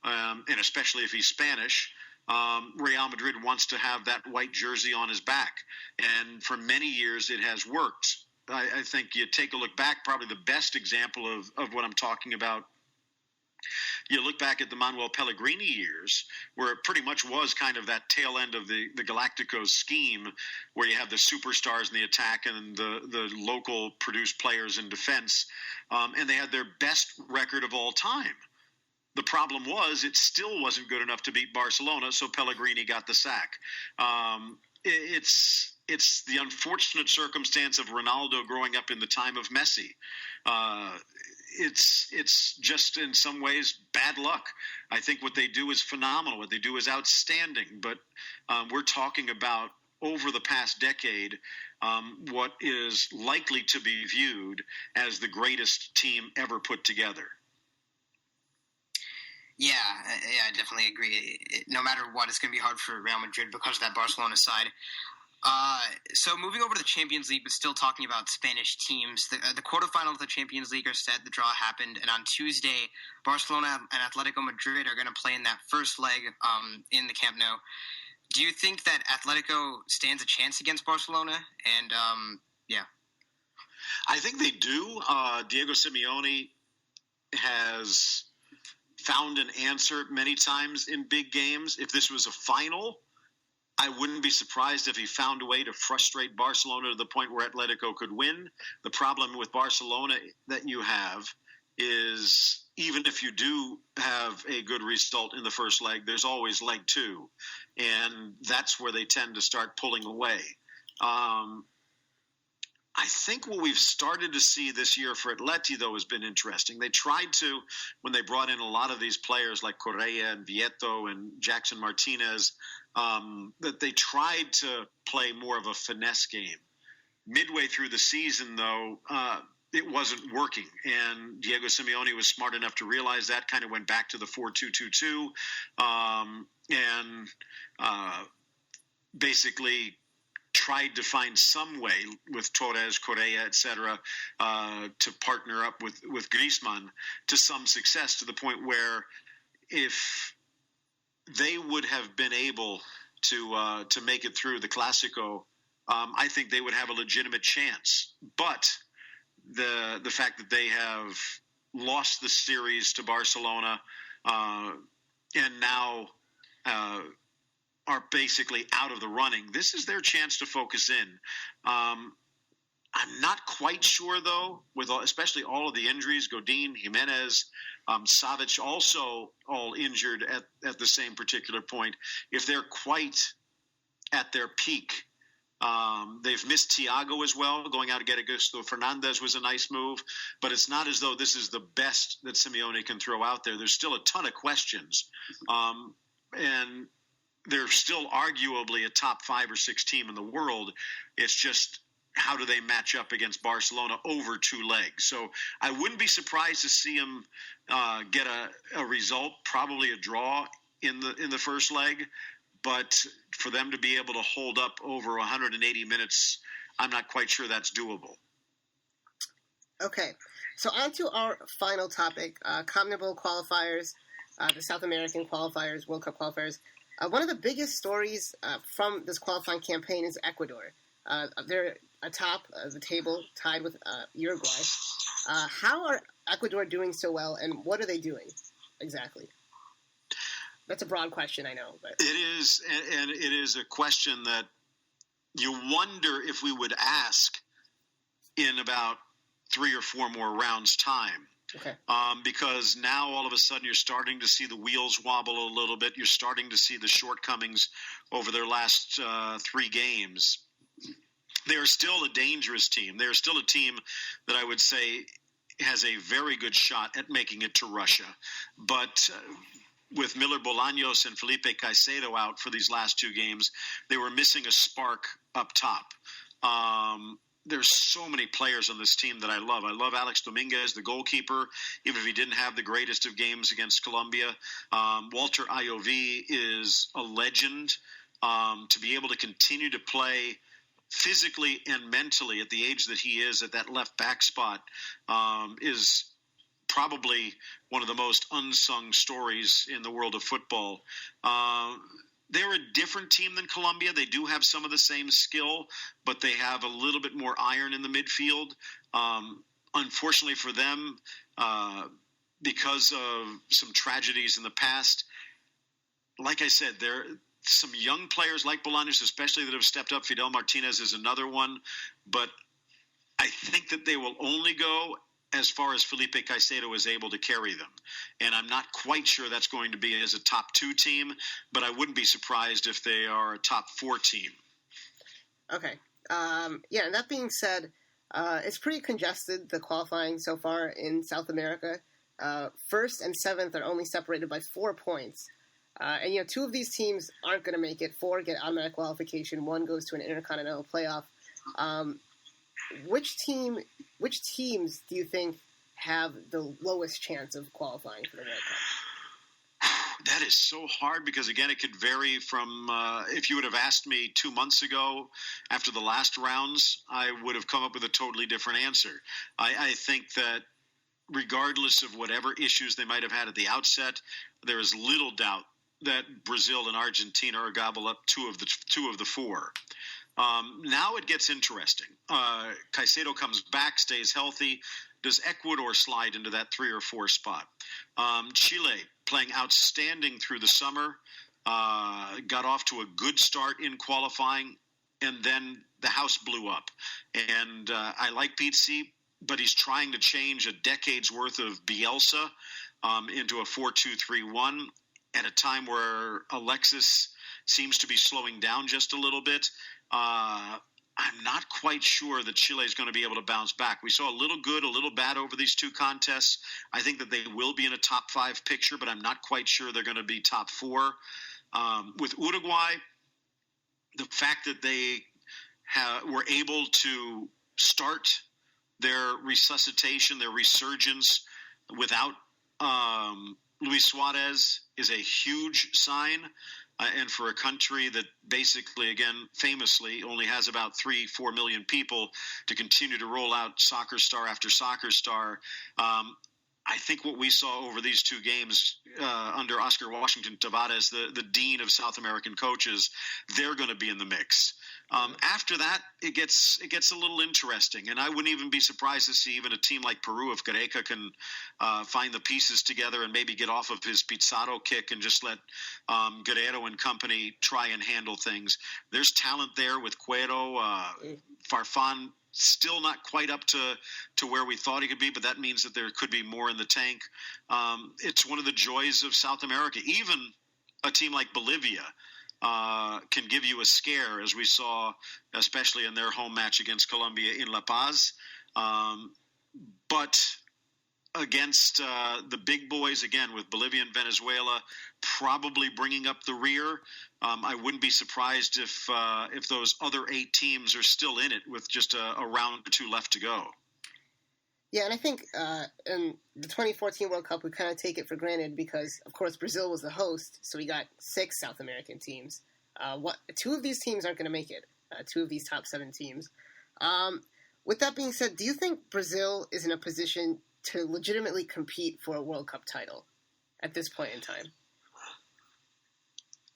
and especially if he's Spanish, Real Madrid wants to have that white jersey on his back. And for many years it has worked. I think you take a look back, probably the best example of what I'm talking about. You look back at the Manuel Pellegrini years, where it pretty much was kind of that tail end of the Galacticos scheme, where you have the superstars in the attack and the local produced players in defense, and they had their best record of all time. The problem was it still wasn't good enough to beat Barcelona, so Pellegrini got the sack. It's the unfortunate circumstance of Ronaldo growing up in the time of Messi. It's just in some ways bad luck. I think what they do is phenomenal. What they do is outstanding. But we're talking about over the past decade what is likely to be viewed as the greatest team ever put together. Yeah, I definitely agree. No matter what, it's going to be hard for Real Madrid because of that Barcelona side. So moving over to the Champions League, but still talking about Spanish teams, the quarterfinals of the Champions League are set. The draw happened, and on Tuesday, Barcelona and Atletico Madrid are going to play in that first leg in the Camp Nou. Do you think that Atletico stands a chance against Barcelona? And yeah, I think they do. Diego Simeone has found an answer many times in big games. If this was a final, I wouldn't be surprised if he found a way to frustrate Barcelona to the point where Atletico could win. The problem with Barcelona that you have is even if you do have a good result in the first leg, there's always leg two. And that's where they tend to start pulling away. I think what we've started to see this year for Atleti, though, has been interesting. They tried to, when they brought in a lot of these players like Correa and Vieto and Jackson Martinez, that they tried to play more of a finesse game. Midway through the season, though, it wasn't working. And Diego Simeone was smart enough to realize that, kind of went back to the 4-2-2-2, and basically tried to find some way with Torres, Correa, etc., to partner up with Griezmann to some success, to the point where if they would have been able to make it through the Clasico, I think they would have a legitimate chance. But the fact that they have lost the series to Barcelona and now are basically out of the running, this is their chance to focus in. I'm not quite sure, though, with especially all of the injuries, Godin, Jimenez, Savic also all injured at the same particular point, if they're quite at their peak. They've missed Thiago as well. Going out to get Augusto Fernandez was a nice move, but it's not as though this is the best that Simeone can throw out there. There's still a ton of questions, and they're still arguably a top 5 or 6 team in the world. It's just, how do they match up against Barcelona over 2 legs? So I wouldn't be surprised to see them get a result, probably a draw in the first leg, but for them to be able to hold up over 180 minutes, I'm not quite sure that's doable. Okay, so on to our final topic, CONMEBOL qualifiers, the South American qualifiers, World Cup qualifiers. One of the biggest stories from this qualifying campaign is Ecuador. They're atop the table, tied with Uruguay. How are Ecuador doing so well, and what are they doing exactly? That's a broad question, I know. But it is, and it is a question that you wonder if we would ask in about 3 or 4 more rounds' time. Okay. Because now all of a sudden you're starting to see the wheels wobble a little bit. You're starting to see the shortcomings over their last 3 games. They are still a dangerous team. They are still a team that I would say has a very good shot at making it to Russia. But with Miller Bolaños and Felipe Caicedo out for these last 2 games, they were missing a spark up top. There's so many players on this team that I love. I love Alex Dominguez, the goalkeeper, even if he didn't have the greatest of games against Colombia. Walter Ayoví is a legend. To be able to continue to play physically and mentally at the age that he is at that left back spot is probably one of the most unsung stories in the world of football. They're a different team than Colombia. They do have some of the same skill, but they have a little bit more iron in the midfield. Unfortunately for them, because of some tragedies in the past, like I said, there are some young players like Bolaños especially that have stepped up. Fidel Martinez is another one. But I think that they will only go as far as Felipe Caicedo is able to carry them. And I'm not quite sure that's going to be as a top 2 team, but I wouldn't be surprised if they are a top 4 team. Okay. Yeah, and that being said, it's pretty congested, the qualifying so far in South America. 1st and 7th are only separated by 4 points. And, 2 of these teams aren't going to make it. 4 get automatic qualification. 1 goes to an intercontinental playoff. Which teams do you think have the lowest chance of qualifying for the World Cup? That is so hard because, again, it could vary from if you would have asked me 2 months ago after the last rounds, I would have come up with a totally different answer. I think that regardless of whatever issues they might have had at the outset, there is little doubt that Brazil and Argentina are gobble up two of the 4. Now it gets interesting. Caicedo comes back, stays healthy. Does Ecuador slide into that 3 or 4 spot? Chile playing outstanding through the summer, got off to a good start in qualifying, and then the house blew up. And I like Pizzi, but he's trying to change a decade's worth of Bielsa into a 4-2-3-1 at a time where Alexis seems to be slowing down just a little bit. I'm not quite sure that Chile is going to be able to bounce back. We saw a little good, a little bad over these 2 contests. I think that they will be in a top 5 picture, but I'm not quite sure they're going to be top 4. With Uruguay, the fact that they were able to start their resuscitation, their resurgence without Luis Suarez is a huge sign. And for a country that basically, again, famously only has about 3-4 million people to continue to roll out soccer star after soccer star, I think what we saw over these 2 games under Oscar Washington Tavares, the dean of South American coaches, they're going to be in the mix. After that, it gets a little interesting, and I wouldn't even be surprised to see even a team like Peru, if Gareca can find the pieces together and maybe get off of his Pizarro kick and just let Guerrero and company try and handle things. There's talent there with Cuero, Farfan. Still not quite up to where we thought he could be, but that means that there could be more in the tank. It's one of the joys of South America. Even a team like Bolivia can give you a scare, as we saw, especially in their home match against Colombia in La Paz. But against the big boys, again, with Bolivia and Venezuela probably bringing up the rear, I wouldn't be surprised if those other 8 teams are still in it with just a round or 2 left to go. Yeah, and I think in the 2014 World Cup, we kind of take it for granted because, of course, Brazil was the host, so we got 6 South American teams. 2 of these teams aren't going to make it, 2 of these top 7 teams. With that being said, do you think Brazil is in a position to legitimately compete for a World Cup title at this point in time?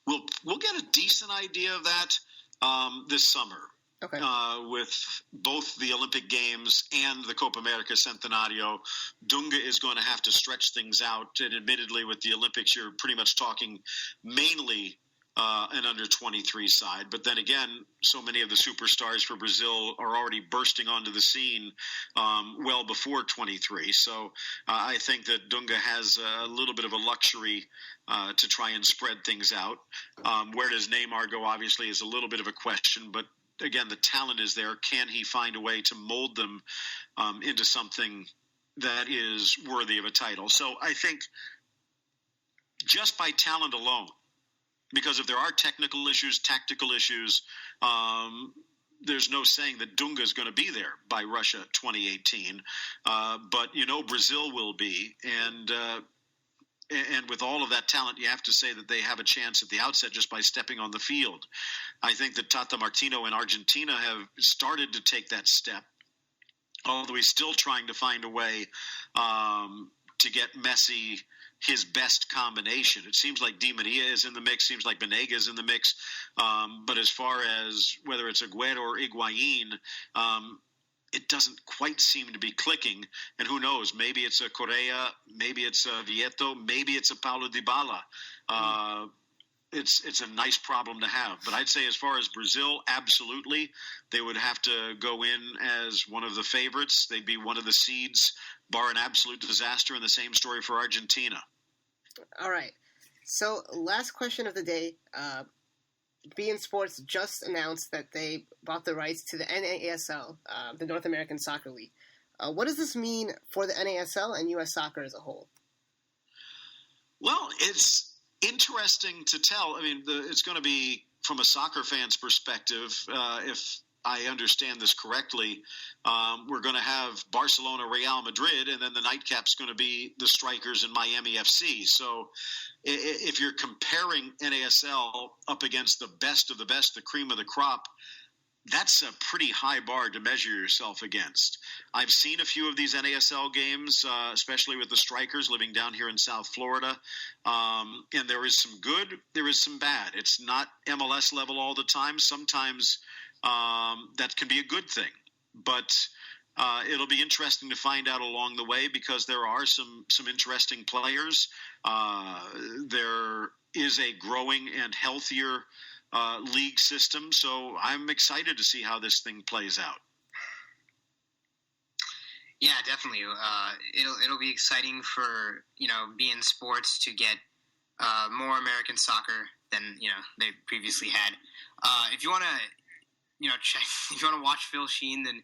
We'll get a decent idea of that this summer. Okay. With both the Olympic Games and the Copa America Centenario, Dunga is going to have to stretch things out. And admittedly, with the Olympics, you're pretty much talking mainly an under-23 side. But then again, so many of the superstars for Brazil are already bursting onto the scene well before 23. So I think that Dunga has a little bit of a luxury to try and spread things out. Where does Neymar go, obviously, is a little bit of a question, but again, the talent is there. Can he find a way to mold them into something that is worthy of a title? So I think just by talent alone, because if there are technical issues, tactical issues, there's no saying that Dunga is going to be there by Russia 2018. But, Brazil will be. And with all of that talent, you have to say that they have a chance at the outset just by stepping on the field. I think that Tata Martino and Argentina have started to take that step, although he's still trying to find a way to get Messi his best combination. It seems like Di Maria is in the mix, seems like Banega is in the mix, but as far as whether it's Agüero or Higuaín, it doesn't quite seem to be clicking. And who knows, maybe it's a Correa, maybe it's a Vieto, maybe it's a Paulo Dybala. It's a nice problem to have. But I'd say as far as Brazil, absolutely, they would have to go in as one of the favorites. They'd be one of the seeds, bar an absolute disaster, and the same story for Argentina. All right. So last question of the day. BeIN Sports just announced that they bought the rights to the NASL, the North American Soccer League. What does this mean for the NASL and U.S. soccer as a whole? Well, it's interesting to tell. I mean, it's going to be, from a soccer fan's perspective, if I understand this correctly, we're going to have Barcelona, Real Madrid, and then the nightcap's going to be the Strikers and Miami FC. So if you're comparing NASL up against the best of the best, the cream of the crop, that's a pretty high bar to measure yourself against. I've seen a few of these NASL games, especially with the Strikers living down here in South Florida, and there is some good, there is some bad. It's not MLS level all the time. Sometimes that can be a good thing, but it'll be interesting to find out along the way because there are some interesting players. There is a growing and healthier league system, so I'm excited to see how this thing plays out. Yeah, definitely. It'll be exciting for BeIN Sports to get more American soccer than they previously had. If you want to. If you want to watch Phil Schoen, then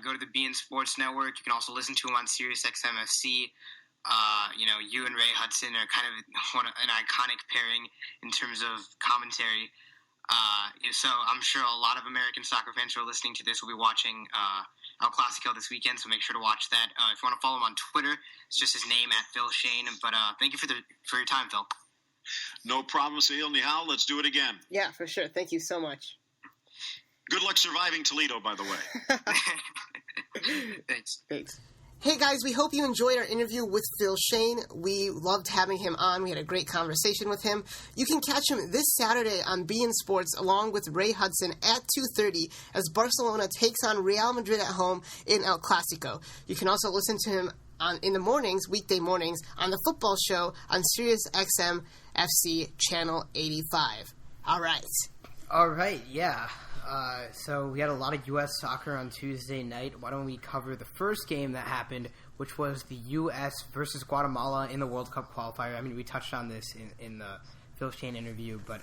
go to the BeIN Sports Network. You can also listen to him on SiriusXM FC. You and Ray Hudson are kind of an iconic pairing in terms of commentary. So I'm sure a lot of American soccer fans who are listening to this will be watching El Clasico this weekend, so make sure to watch that. If you want to follow him on Twitter, it's just his name, @PhilShane. But thank you for your time, Phil. No problem, Sahil. Nihal, let's do it again. Yeah, for sure. Thank you so much. Good luck surviving Toledo, by the way. Thanks. Hey guys, we hope you enjoyed our interview with Phil Schoen. We loved having him on. We had a great conversation with him. You can catch him this Saturday on BeIN Sports along with Ray Hudson at 2:30 as Barcelona takes on Real Madrid at home in El Clasico. You can also listen to him in the mornings, weekday mornings, on the football show on SiriusXM FC Channel 85. All right, yeah. So we had a lot of U.S. soccer on Tuesday night. Why don't we cover the first game that happened, which was the U.S. versus Guatemala in the World Cup qualifier. I mean, we touched on this in the Phil Schoen interview, but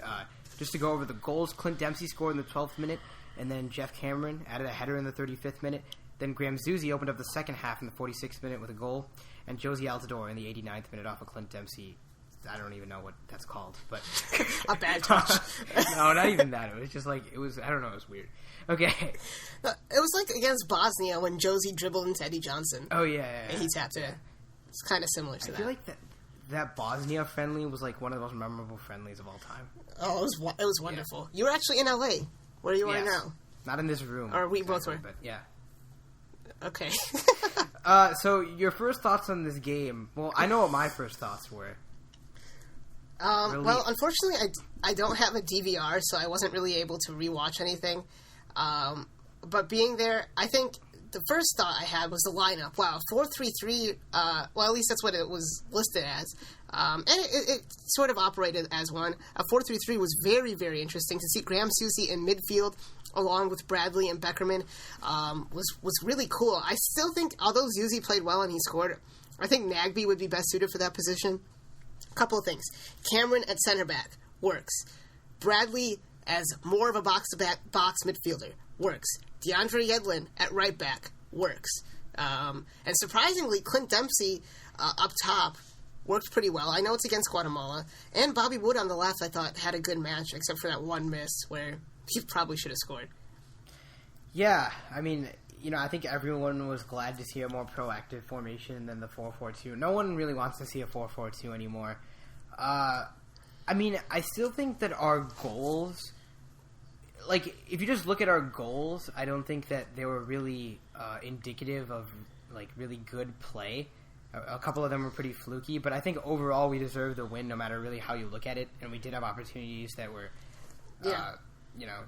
just to go over the goals, Clint Dempsey scored in the 12th minute, and then Jeff Cameron added a header in the 35th minute. Then Graham Zusi opened up the second half in the 46th minute with a goal, and Josie Altidore in the 89th minute off a Clint Dempsey I don't even know what that's called, but a bad touch. No, not even that. It was just like it was. I don't know. It was weird. Okay. It was like against Bosnia when Josie dribbled into Eddie Johnson. Oh yeah. And he tapped it. It's kind of similar to that. I feel like that Bosnia friendly was like one of the most memorable friendlies of all time. Oh, it was wonderful. Yeah. You were actually in LA. Where are you right now? Not in this room. Or we both were. But yeah. Okay. So your first thoughts on this game? Well, I know what my first thoughts were. Really? Well, unfortunately, I don't have a DVR, so I wasn't really able to rewatch anything. But being there, I think the first thought I had was the lineup. Wow, 4-3-3. Well, at least that's what it was listed as, and it sort of operated as one. A 4-3-3 was very, very interesting to see. Graham Susie in midfield, along with Bradley and Beckerman, was really cool. I still think, although Susie played well and he scored, I think Nagby would be best suited for that position. Couple of things. Cameron at center back works. Bradley as more of a box-to-box midfielder works. DeAndre Yedlin at right back works. And surprisingly, Clint Dempsey up top worked pretty well. I know it's against Guatemala. And Bobby Wood on the left, I thought, had a good match, except for that one miss where he probably should have scored. Yeah, I mean, I think everyone was glad to see a more proactive formation than the 4-4-2. No one really wants to see a 4-4-2 anymore. I mean, I still think that our goals, like, if you just look at our goals, I don't think that they were really indicative of, like, really good play. A couple of them were pretty fluky, but I think overall we deserved the win no matter really how you look at it, and we did have opportunities that were,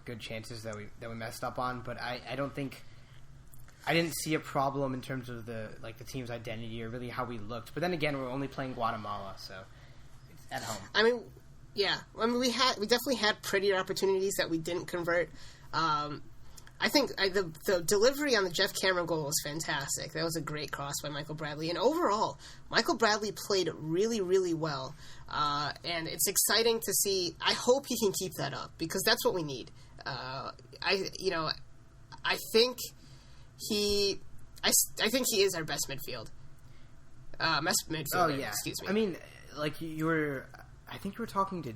good chances that we messed up on, but I don't think... I didn't see a problem in terms of the team's identity or really how we looked. But then again, we're only playing Guatemala, so it's at home. I mean, yeah. I mean, we definitely had prettier opportunities that we didn't convert. I think the delivery on the Jeff Cameron goal was fantastic. That was a great cross by Michael Bradley. And overall, Michael Bradley played really, really well. And it's exciting to see. I hope he can keep that up because that's what we need. I think... I think he is our best midfield. Midfielder. Oh yeah. Excuse me. I mean, like I think you were talking to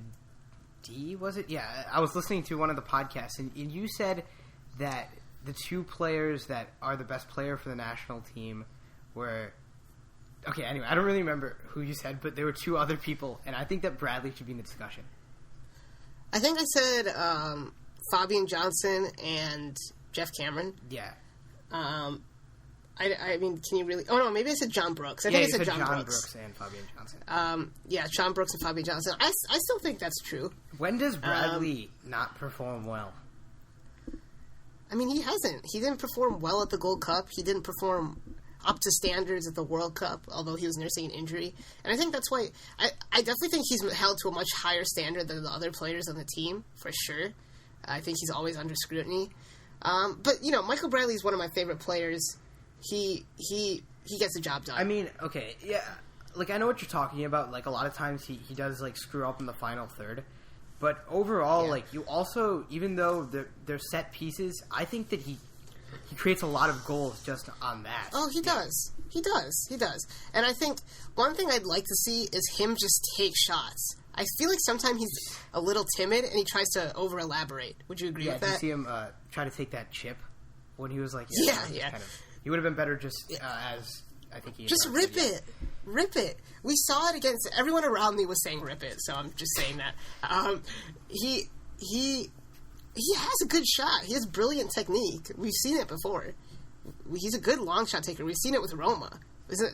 D, was it? Yeah, I was listening to one of the podcasts, and you said that the two players that are the best player for the national team were. Okay, anyway, I don't really remember who you said, but there were two other people, and I think that Bradley should be in the discussion. I think I said Fabian Johnson and Jeff Cameron. Yeah. I mean, can you really... Oh, no, maybe I said John Brooks. I think I said John Brooks and Fabian Johnson. Yeah, John Brooks and Fabian Johnson. I still think that's true. When does Bradley not perform well? I mean, he hasn't. He didn't perform well at the Gold Cup. He didn't perform up to standards at the World Cup, although he was nursing an injury. And I think that's why... I definitely think he's held to a much higher standard than the other players on the team, for sure. I think he's always under scrutiny. But, Michael Bradley is one of my favorite players. He gets the job done. I mean, okay, yeah. Like, I know what you're talking about. Like, a lot of times he does, like, screw up in the final third. But overall, like, you also, even though they're set pieces, I think that he creates a lot of goals just on that. Oh, he does. He does. And I think one thing I'd like to see is him just take shots. I feel like sometimes he's a little timid and he tries to over-elaborate. Would you agree with that? Yeah, did you see him try to take that chip when he was like... Yeah. Kind of, he would have been better just as... I think he... Just rip it. Rip it. We saw it against... Everyone around me was saying rip it, so I'm just saying that. He has a good shot. He has brilliant technique. We've seen it before. He's a good long shot taker. We've seen it with Roma.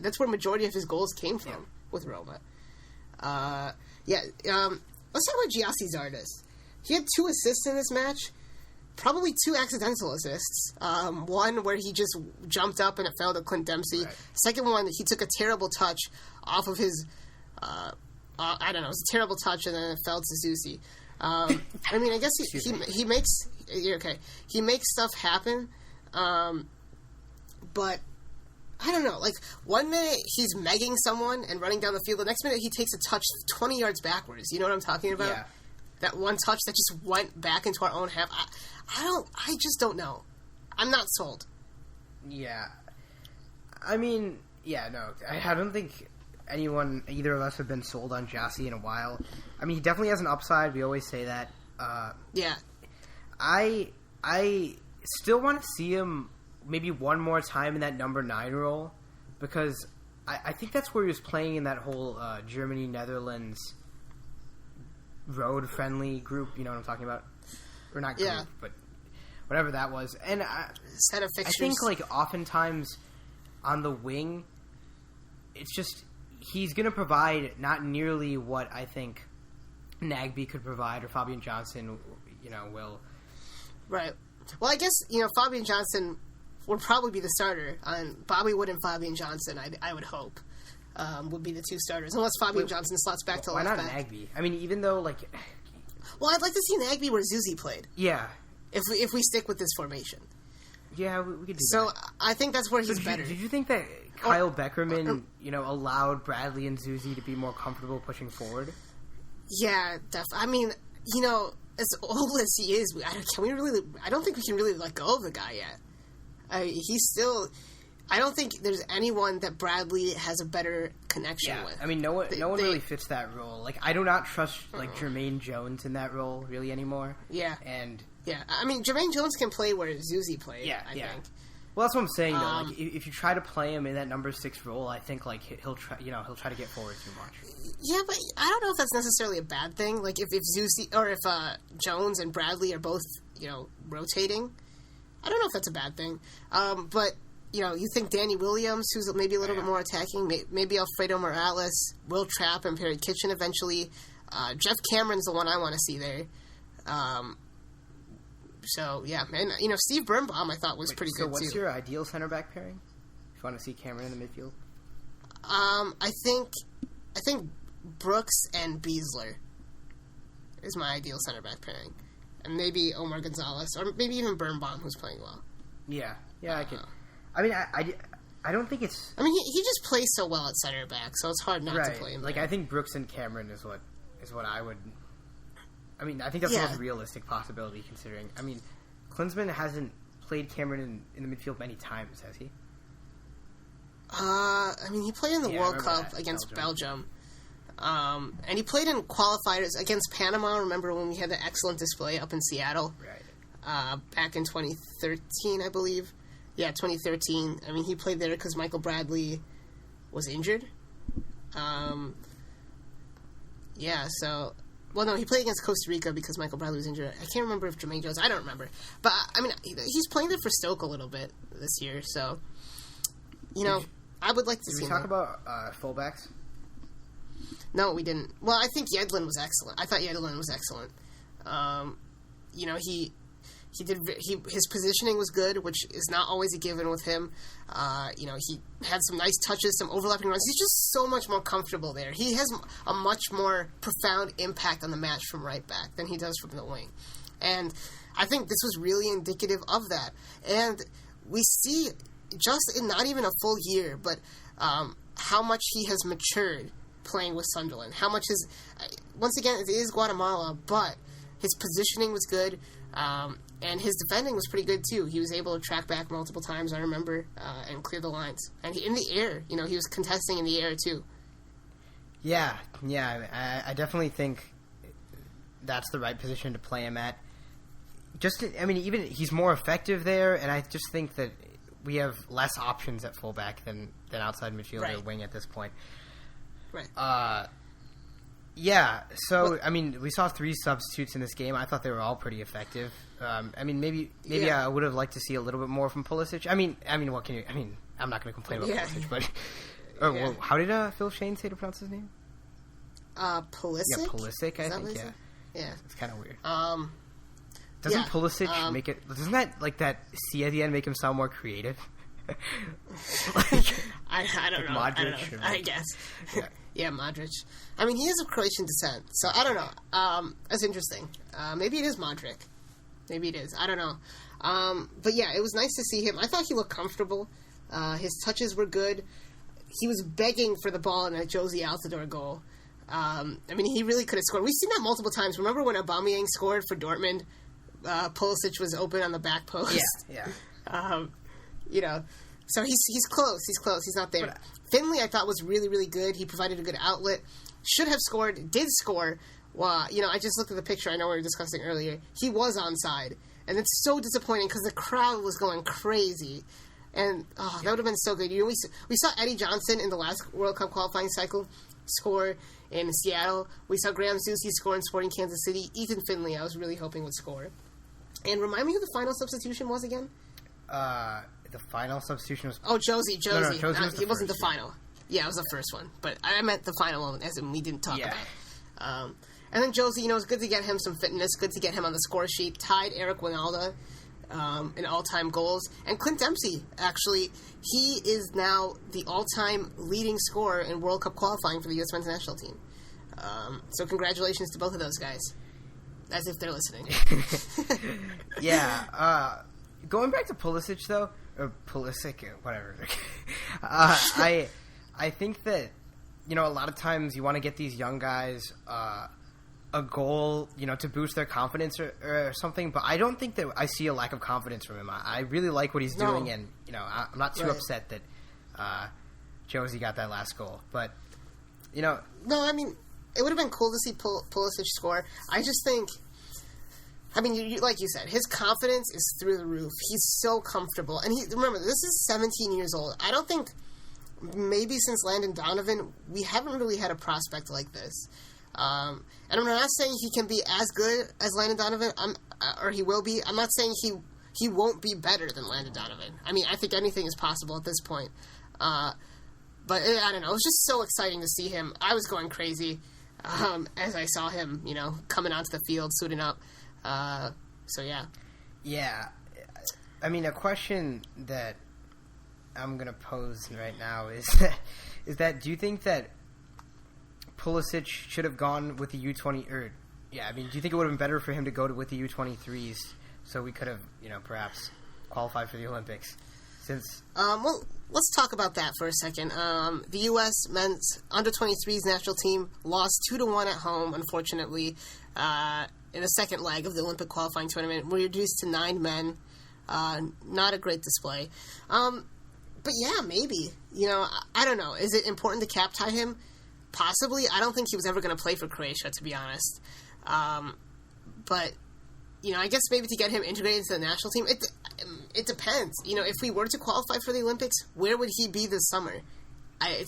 That's where majority of his goals came from, with Roma. Let's talk about Giassi Zardes. He had 2 assists in this match. Probably 2 accidental assists. One where he just jumped up and it fell to Clint Dempsey. Right. Second one, he took a terrible touch off of his... I don't know. It was a terrible touch and then it fell to Zusi. I mean, I guess he makes... You're okay. He makes stuff happen. But... I don't know, like, one minute he's megging someone and running down the field, the next minute he takes a touch 20 yards backwards. You know what I'm talking about? Yeah. That one touch that just went back into our own half. I just don't know. I'm not sold. Yeah. I mean, yeah, no, I don't think... either of us have been sold on Jassy in a while. I mean, he definitely has an upside. We always say that. Yeah. I still want to see him maybe one more time in that number 9 role, because I think that's where he was playing in that whole Germany-Netherlands road-friendly group. You know what I'm talking about? Or not group, but whatever that was. And set of fixtures. I think, like, oftentimes on the wing, it's just he's going to provide not nearly what I think Nagbe could provide or Fabian Johnson, will. Right. Well, I guess, Fabian Johnson would probably be the starter. And Bobby Wood and Fabian Johnson, I would hope, would be the 2 starters. Unless Fabian Johnson slots back to left back. Why not Nagbe? I mean, even though, like... Well, I'd like to see Nagbe where Zuzi played. Yeah. If we stick with this formation. Yeah, we could do that. So, I think that's where he's better. Did you think that Kyle Beckerman, allowed Bradley and Zuzi to be more comfortable pushing forward? Yeah, I mean, as old as he is, I don't think we can really let go of the guy yet. He's still... I don't think there's anyone that Bradley has a better connection with. I mean, no one really fits that role. Like, I do not trust, like, Jermaine Jones in that role, really, anymore. Yeah. And... Yeah, I mean, Jermaine Jones can play where Zuzi played, I think. Well, that's what I'm saying, though. Like, if you try to play him in that number 6 role, I think, like, he'll try to get forward too much. Yeah, but I don't know if that's necessarily a bad thing. Like, if Zuzi, or if Jones and Bradley are both, rotating, I don't know if that's a bad thing. But... you think Danny Williams, who's maybe a little bit more attacking, maybe Alfredo Morales, Will Trapp, and Perry Kitchen eventually. Jeff Cameron's the one I want to see there. So, yeah, and, Steve Birnbaum I thought was pretty good, too. So what's your ideal center back pairing? If you want to see Cameron in the midfield? I think Brooks and Beasler is my ideal center back pairing. And maybe Omar Gonzalez, or maybe even Birnbaum, who's playing well. Yeah, I could... I mean, I don't think it's... I mean, he just plays so well at center back, so it's hard not to play him. Like, I think Brooks and Cameron is what I would... I mean, I think that's the most realistic possibility, considering... I mean, Klinsmann hasn't played Cameron in the midfield many times, has he? I mean, he played in the World Cup against Belgium. And he played in qualifiers against Panama. Remember when we had the excellent display up in Seattle? Right. Back in 2013, I believe. Yeah, 2013. I mean, he played there because Michael Bradley was injured. Yeah, so... Well, no, he played against Costa Rica because Michael Bradley was injured. I can't remember if Jermaine Jones... I don't remember. But, I mean, he's playing there for Stoke a little bit this year, so... I would like to see him. Did we talk about fullbacks? No, we didn't. Well, I think Yedlin was excellent. I thought Yedlin was excellent. His positioning was good, which is not always a given with him. He had some nice touches, some overlapping runs. He's just so much more comfortable there. He has a much more profound impact on the match from right back than he does from the wing. And I think this was really indicative of that. And we see, just in not even a full year, but how much he has matured playing with Sunderland. How much once again, it is Guatemala, but his positioning was good. And his defending was pretty good, too. He was able to track back multiple times, I remember, and clear the lines. And in the air, he was contesting in the air, too. Yeah, I definitely think that's the right position to play him at. Even he's more effective there, and I just think that we have less options at fullback than outside midfielder or wing at this point. Right. Yeah, so, we saw 3 substitutes in this game. I thought they were all pretty effective. Maybe I would have liked to see a little bit more from Pulisic. What can you... I'm not going to complain about Pulisic, but... Well, how did Phil Shane say to pronounce his name? Pulisic? Yeah, Pulisic, I think, yeah. Yeah. It's kind of weird. Doesn't Pulisic make it... Doesn't that, like, that C at the end make him sound more creative? I don't know. Modric, I guess. Yeah, Modric. He is of Croatian descent, so I don't know. That's interesting. Maybe it is Modric. Maybe it is. I don't know. But yeah, it was nice to see him. I thought he looked comfortable. His touches were good. He was begging for the ball in a Josie Altidore goal. He really could have scored. We've seen that multiple times. Remember when Aubameyang scored for Dortmund? Pulisic was open on the back post. Yeah. So he's close. He's close. He's not there. Finley, I thought, was really, really good. He provided a good outlet. Should have scored. Did score. Well, I just looked at the picture. I know we were discussing earlier. He was onside. And it's so disappointing because the crowd was going crazy. And that would have been so good. We saw Eddie Johnson in the last World Cup qualifying cycle score in Seattle. We saw Graham Zusi score in Sporting Kansas City. Ethan Finley, I was really hoping would score. And remind me who the final substitution was again? The final substitution was... Oh, Josie. No, Josie he wasn't the final. Yeah, it was the first one. But I meant the final one, as in we didn't talk about. And then Josie, it's good to get him some fitness, good to get him on the score sheet. Tied Eric Winalda in all-time goals. And Clint Dempsey, actually, he is now the all-time leading scorer in World Cup qualifying for the U.S. men's national team. So congratulations to both of those guys. As if they're listening. Going back to Pulisic, though, or Pulisic, whatever. I think that, a lot of times you want to get these young guys a goal, to boost their confidence or something, but I don't think that I see a lack of confidence from him. I really like what he's doing, and, I'm not too upset that Josie got that last goal. But, No, I mean, it would have been cool to see Pulisic score. I just think... like you said, his confidence is through the roof. He's so comfortable. And remember, this is 17 years old. I don't think, maybe since Landon Donovan, we haven't really had a prospect like this. And I'm not saying he can be as good as Landon Donovan, or he will be. I'm not saying he won't be better than Landon Donovan. I think anything is possible at this point. But I don't know. It was just so exciting to see him. I was going crazy as I saw him, coming onto the field, suiting up. Yeah. A question that I'm going to pose right now is that do you think that Pulisic should have gone with the U20 do you think it would have been better for him to go with the U23s so we could have, perhaps qualified for the Olympics? Since well, let's talk about that for a second. The U.S. men's under-23s national team lost 2-1 at home, unfortunately, in the second leg of the Olympic qualifying tournament. We're reduced to 9 men. Not a great display. But yeah, maybe. I don't know. Is it important to cap tie him? Possibly. I don't think he was ever going to play for Croatia, to be honest. But, I guess maybe to get him integrated into the national team, it depends. If we were to qualify for the Olympics, where would he be this summer? I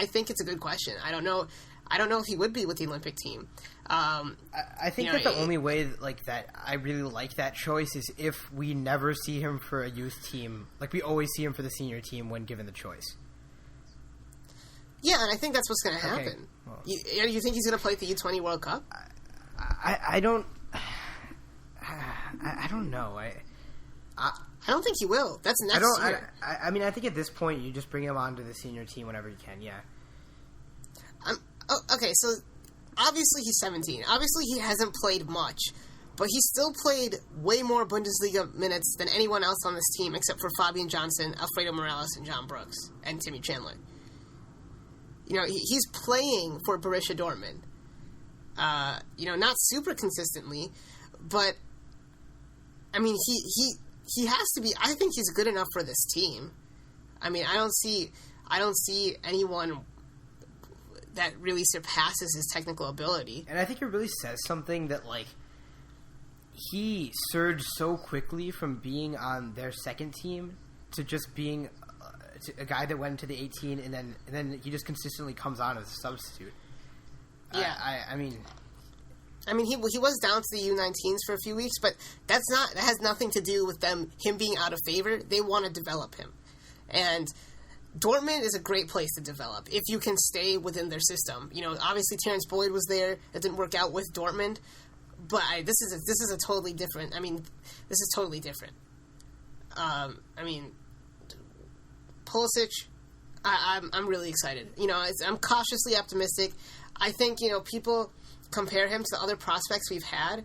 think it's a good question. I don't know if he would be with the Olympic team. I think that the only way that I really like that choice is if we never see him for a youth team. Like, we always see him for the senior team when given the choice. Yeah, and I think that's what's going to happen. Okay. Well, you think he's going to play at the U20 World Cup? I don't... I don't know. I don't think he will. That's next year. I think at this point, you just bring him onto the senior team whenever you can, yeah. Okay, so obviously he's 17. Obviously he hasn't played much, but he still played way more Bundesliga minutes than anyone else on this team except for Fabian Johnson, Alfredo Morales, and John Brooks, and Timmy Chandler. He's playing for Borussia Dortmund. Not super consistently, but he has to be. I think he's good enough for this team. I don't see anyone that really surpasses his technical ability. And I think it really says something that, he surged so quickly from being on their second team to just being a guy that went into the 18, and then he just consistently comes on as a substitute. Yeah. He was down to the U19s for a few weeks, but that has nothing to do with him being out of favor. They want to develop him. And Dortmund is a great place to develop if you can stay within their system. Obviously Terrence Boyd was there. It didn't work out with Dortmund, but this is a totally different. This is totally different. Pulisic, I'm really excited. I'm cautiously optimistic. I think people compare him to other prospects we've had,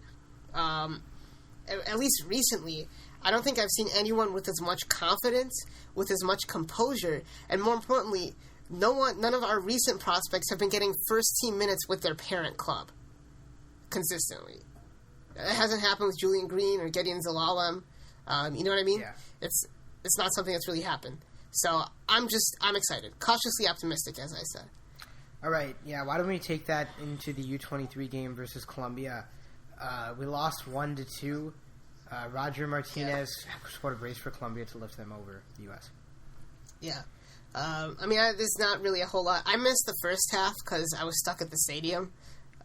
at least recently. I don't think I've seen anyone with as much confidence, with as much composure, and more importantly, none of our recent prospects have been getting first-team minutes with their parent club consistently. It hasn't happened with Julian Green or Gideon Zalalem. You know what I mean? Yeah. It's not something that's really happened. So I'm excited. Cautiously optimistic, as I said. All right, yeah, why don't we take that into the U23 game versus Colombia? We lost 1-2. Roger Martinez scored a brace for Colombia to lift them over the U.S. Yeah. There's not really a whole lot. I missed the first half because I was stuck at the stadium.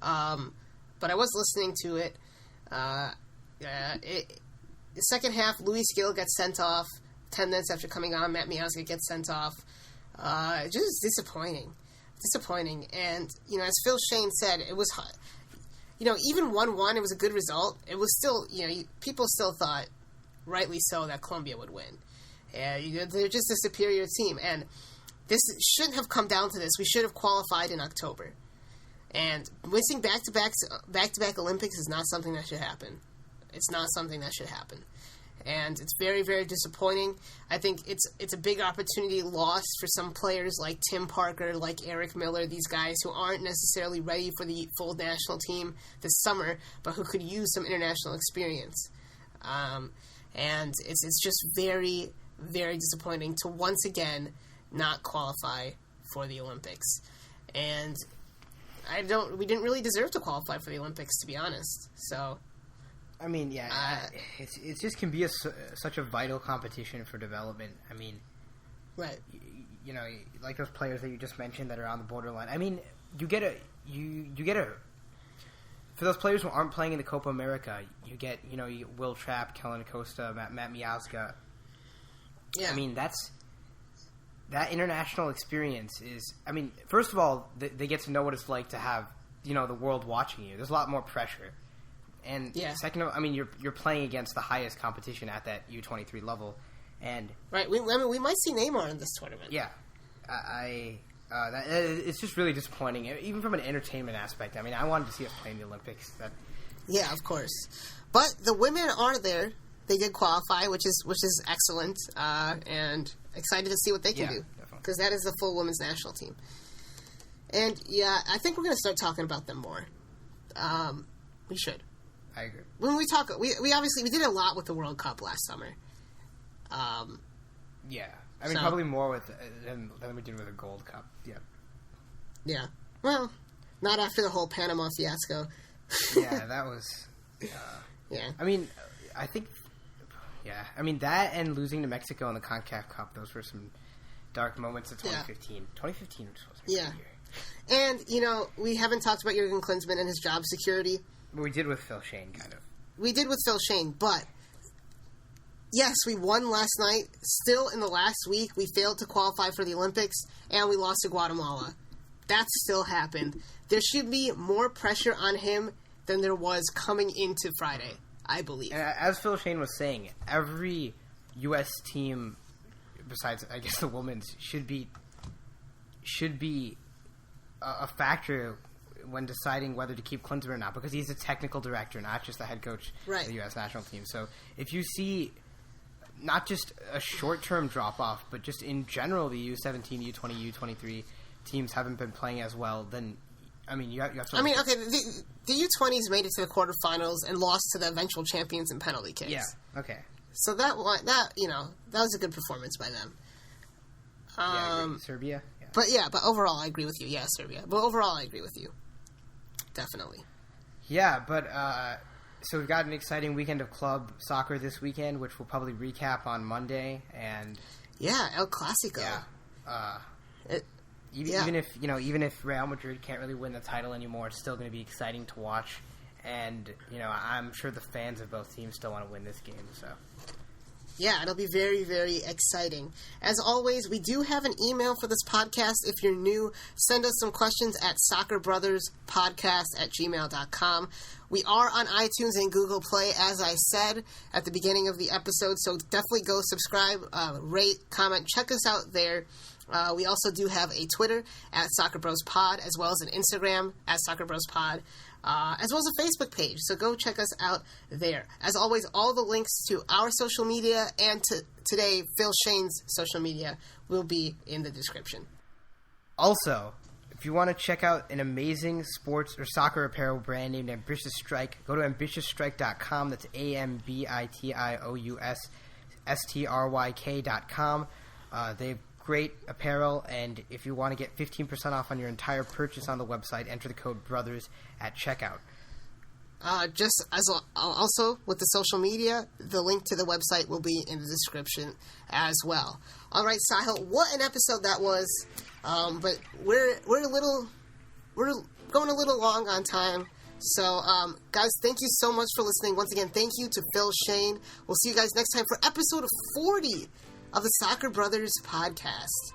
But I was listening to it. The second half, Luis Gil gets sent off. 10 minutes after coming on, Matt Miazga gets sent off. Just disappointing. And, as Phil Schoen said, it was, even 1-1, it was a good result. It was still, people still thought, rightly so, that Colombia would win. They're just a superior team. And this shouldn't have come down to this. We should have qualified in October. And winning back-to-back Olympics is not something that should happen. It's not something that should happen. And it's very, very disappointing. I think it's a big opportunity lost for some players like Tim Parker, like Eric Miller, these guys who aren't necessarily ready for the full national team this summer, but who could use some international experience. And it's just very, very disappointing to once again not qualify for the Olympics. And we didn't really deserve to qualify for the Olympics, to be honest. So, I mean, yeah, it just can be such a vital competition for development. I mean, right? Like those players that you just mentioned that are on the borderline. I mean, you get a for those players who aren't playing in the Copa America, you get Will Trapp, Kellen Acosta, Matt Miazga. Yeah, I mean that international experience is. I mean, first of all, they get to know what it's like to have the world watching you. There's a lot more pressure. And second of all, I mean, you're playing against the highest competition at that U23 level, and right. We might see Neymar in this tournament. Yeah, it's just really disappointing, even from an entertainment aspect. I mean, I wanted to see us play in the Olympics. Yeah, of course, but the women are there. They did qualify, which is excellent, and excited to see what they can do, because that is the full women's national team. And I think we're going to start talking about them more. We should. I agree. When we talk, we obviously did a lot with the World Cup last summer. Yeah, I mean probably more with than we did with the Gold Cup. Yeah. Yeah. Well, not after the whole Panama fiasco. Yeah, that was. Yeah. I mean, I think. Yeah, I mean that and losing to Mexico in the CONCACAF Cup; those were some dark moments of 2015. Yeah. 2015 was a good year. And we haven't talked about Jurgen Klinsmann and his job security. We did with Phil Schoen, kind of. We did with Phil Schoen, but yes, we won last night. Still, in the last week, we failed to qualify for the Olympics, and we lost to Guatemala. That still happened. There should be more pressure on him than there was coming into Friday, I believe. And as Phil Schoen was saying, every U.S. team, besides, I guess, the women's, should be a factor when deciding whether to keep Klinsmann or not, because he's a technical director, not just the head coach of the U.S. national team. So if you see not just a short-term drop-off, but just in general the U17, U20, U23 teams haven't been playing as well, then, I mean, you have to... I mean, okay, the U20s made it to the quarterfinals and lost to the eventual champions in penalty kicks. Yeah, okay. So that was a good performance by them. Serbia? Yeah. But overall, I agree with you. Yeah, Serbia. But overall, I agree with you. Definitely. Yeah, but so we've got an exciting weekend of club soccer this weekend, which we'll probably recap on Monday. And El Clasico. Yeah. Even if Real Madrid can't really win the title anymore, it's still going to be exciting to watch. And I'm sure the fans of both teams still want to win this game. So. Yeah, it'll be very, very exciting. As always, we do have an email for this podcast. If you're new, send us some questions at soccerbrotherspodcast@gmail.com. We are on iTunes and Google Play, as I said at the beginning of the episode, so definitely go subscribe, rate, comment, check us out there. We also do have a Twitter at SoccerBrosPod, as well as an Instagram at SoccerBrosPod. As well as a Facebook page, so go check us out there. As always, all the links to our social media and to today Phil Schoen's social media will be in the description. Also, if you want to check out an amazing sports or soccer apparel brand named Ambitious Strike, go to ambitiousstrike.com. That's AMBITIOUSSTRYK.com. They have great apparel, and if you want to get 15% off on your entire purchase on the website, enter the code BROTHERS at checkout. Just as also with the social media, the link to the website will be in the description as well. All right, Sahil, what an episode that was! But we're going a little long on time. So, guys, thank you so much for listening. Once again, thank you to Phil Schoen. We'll see you guys next time for episode 40 of the Soccer Brothers podcast.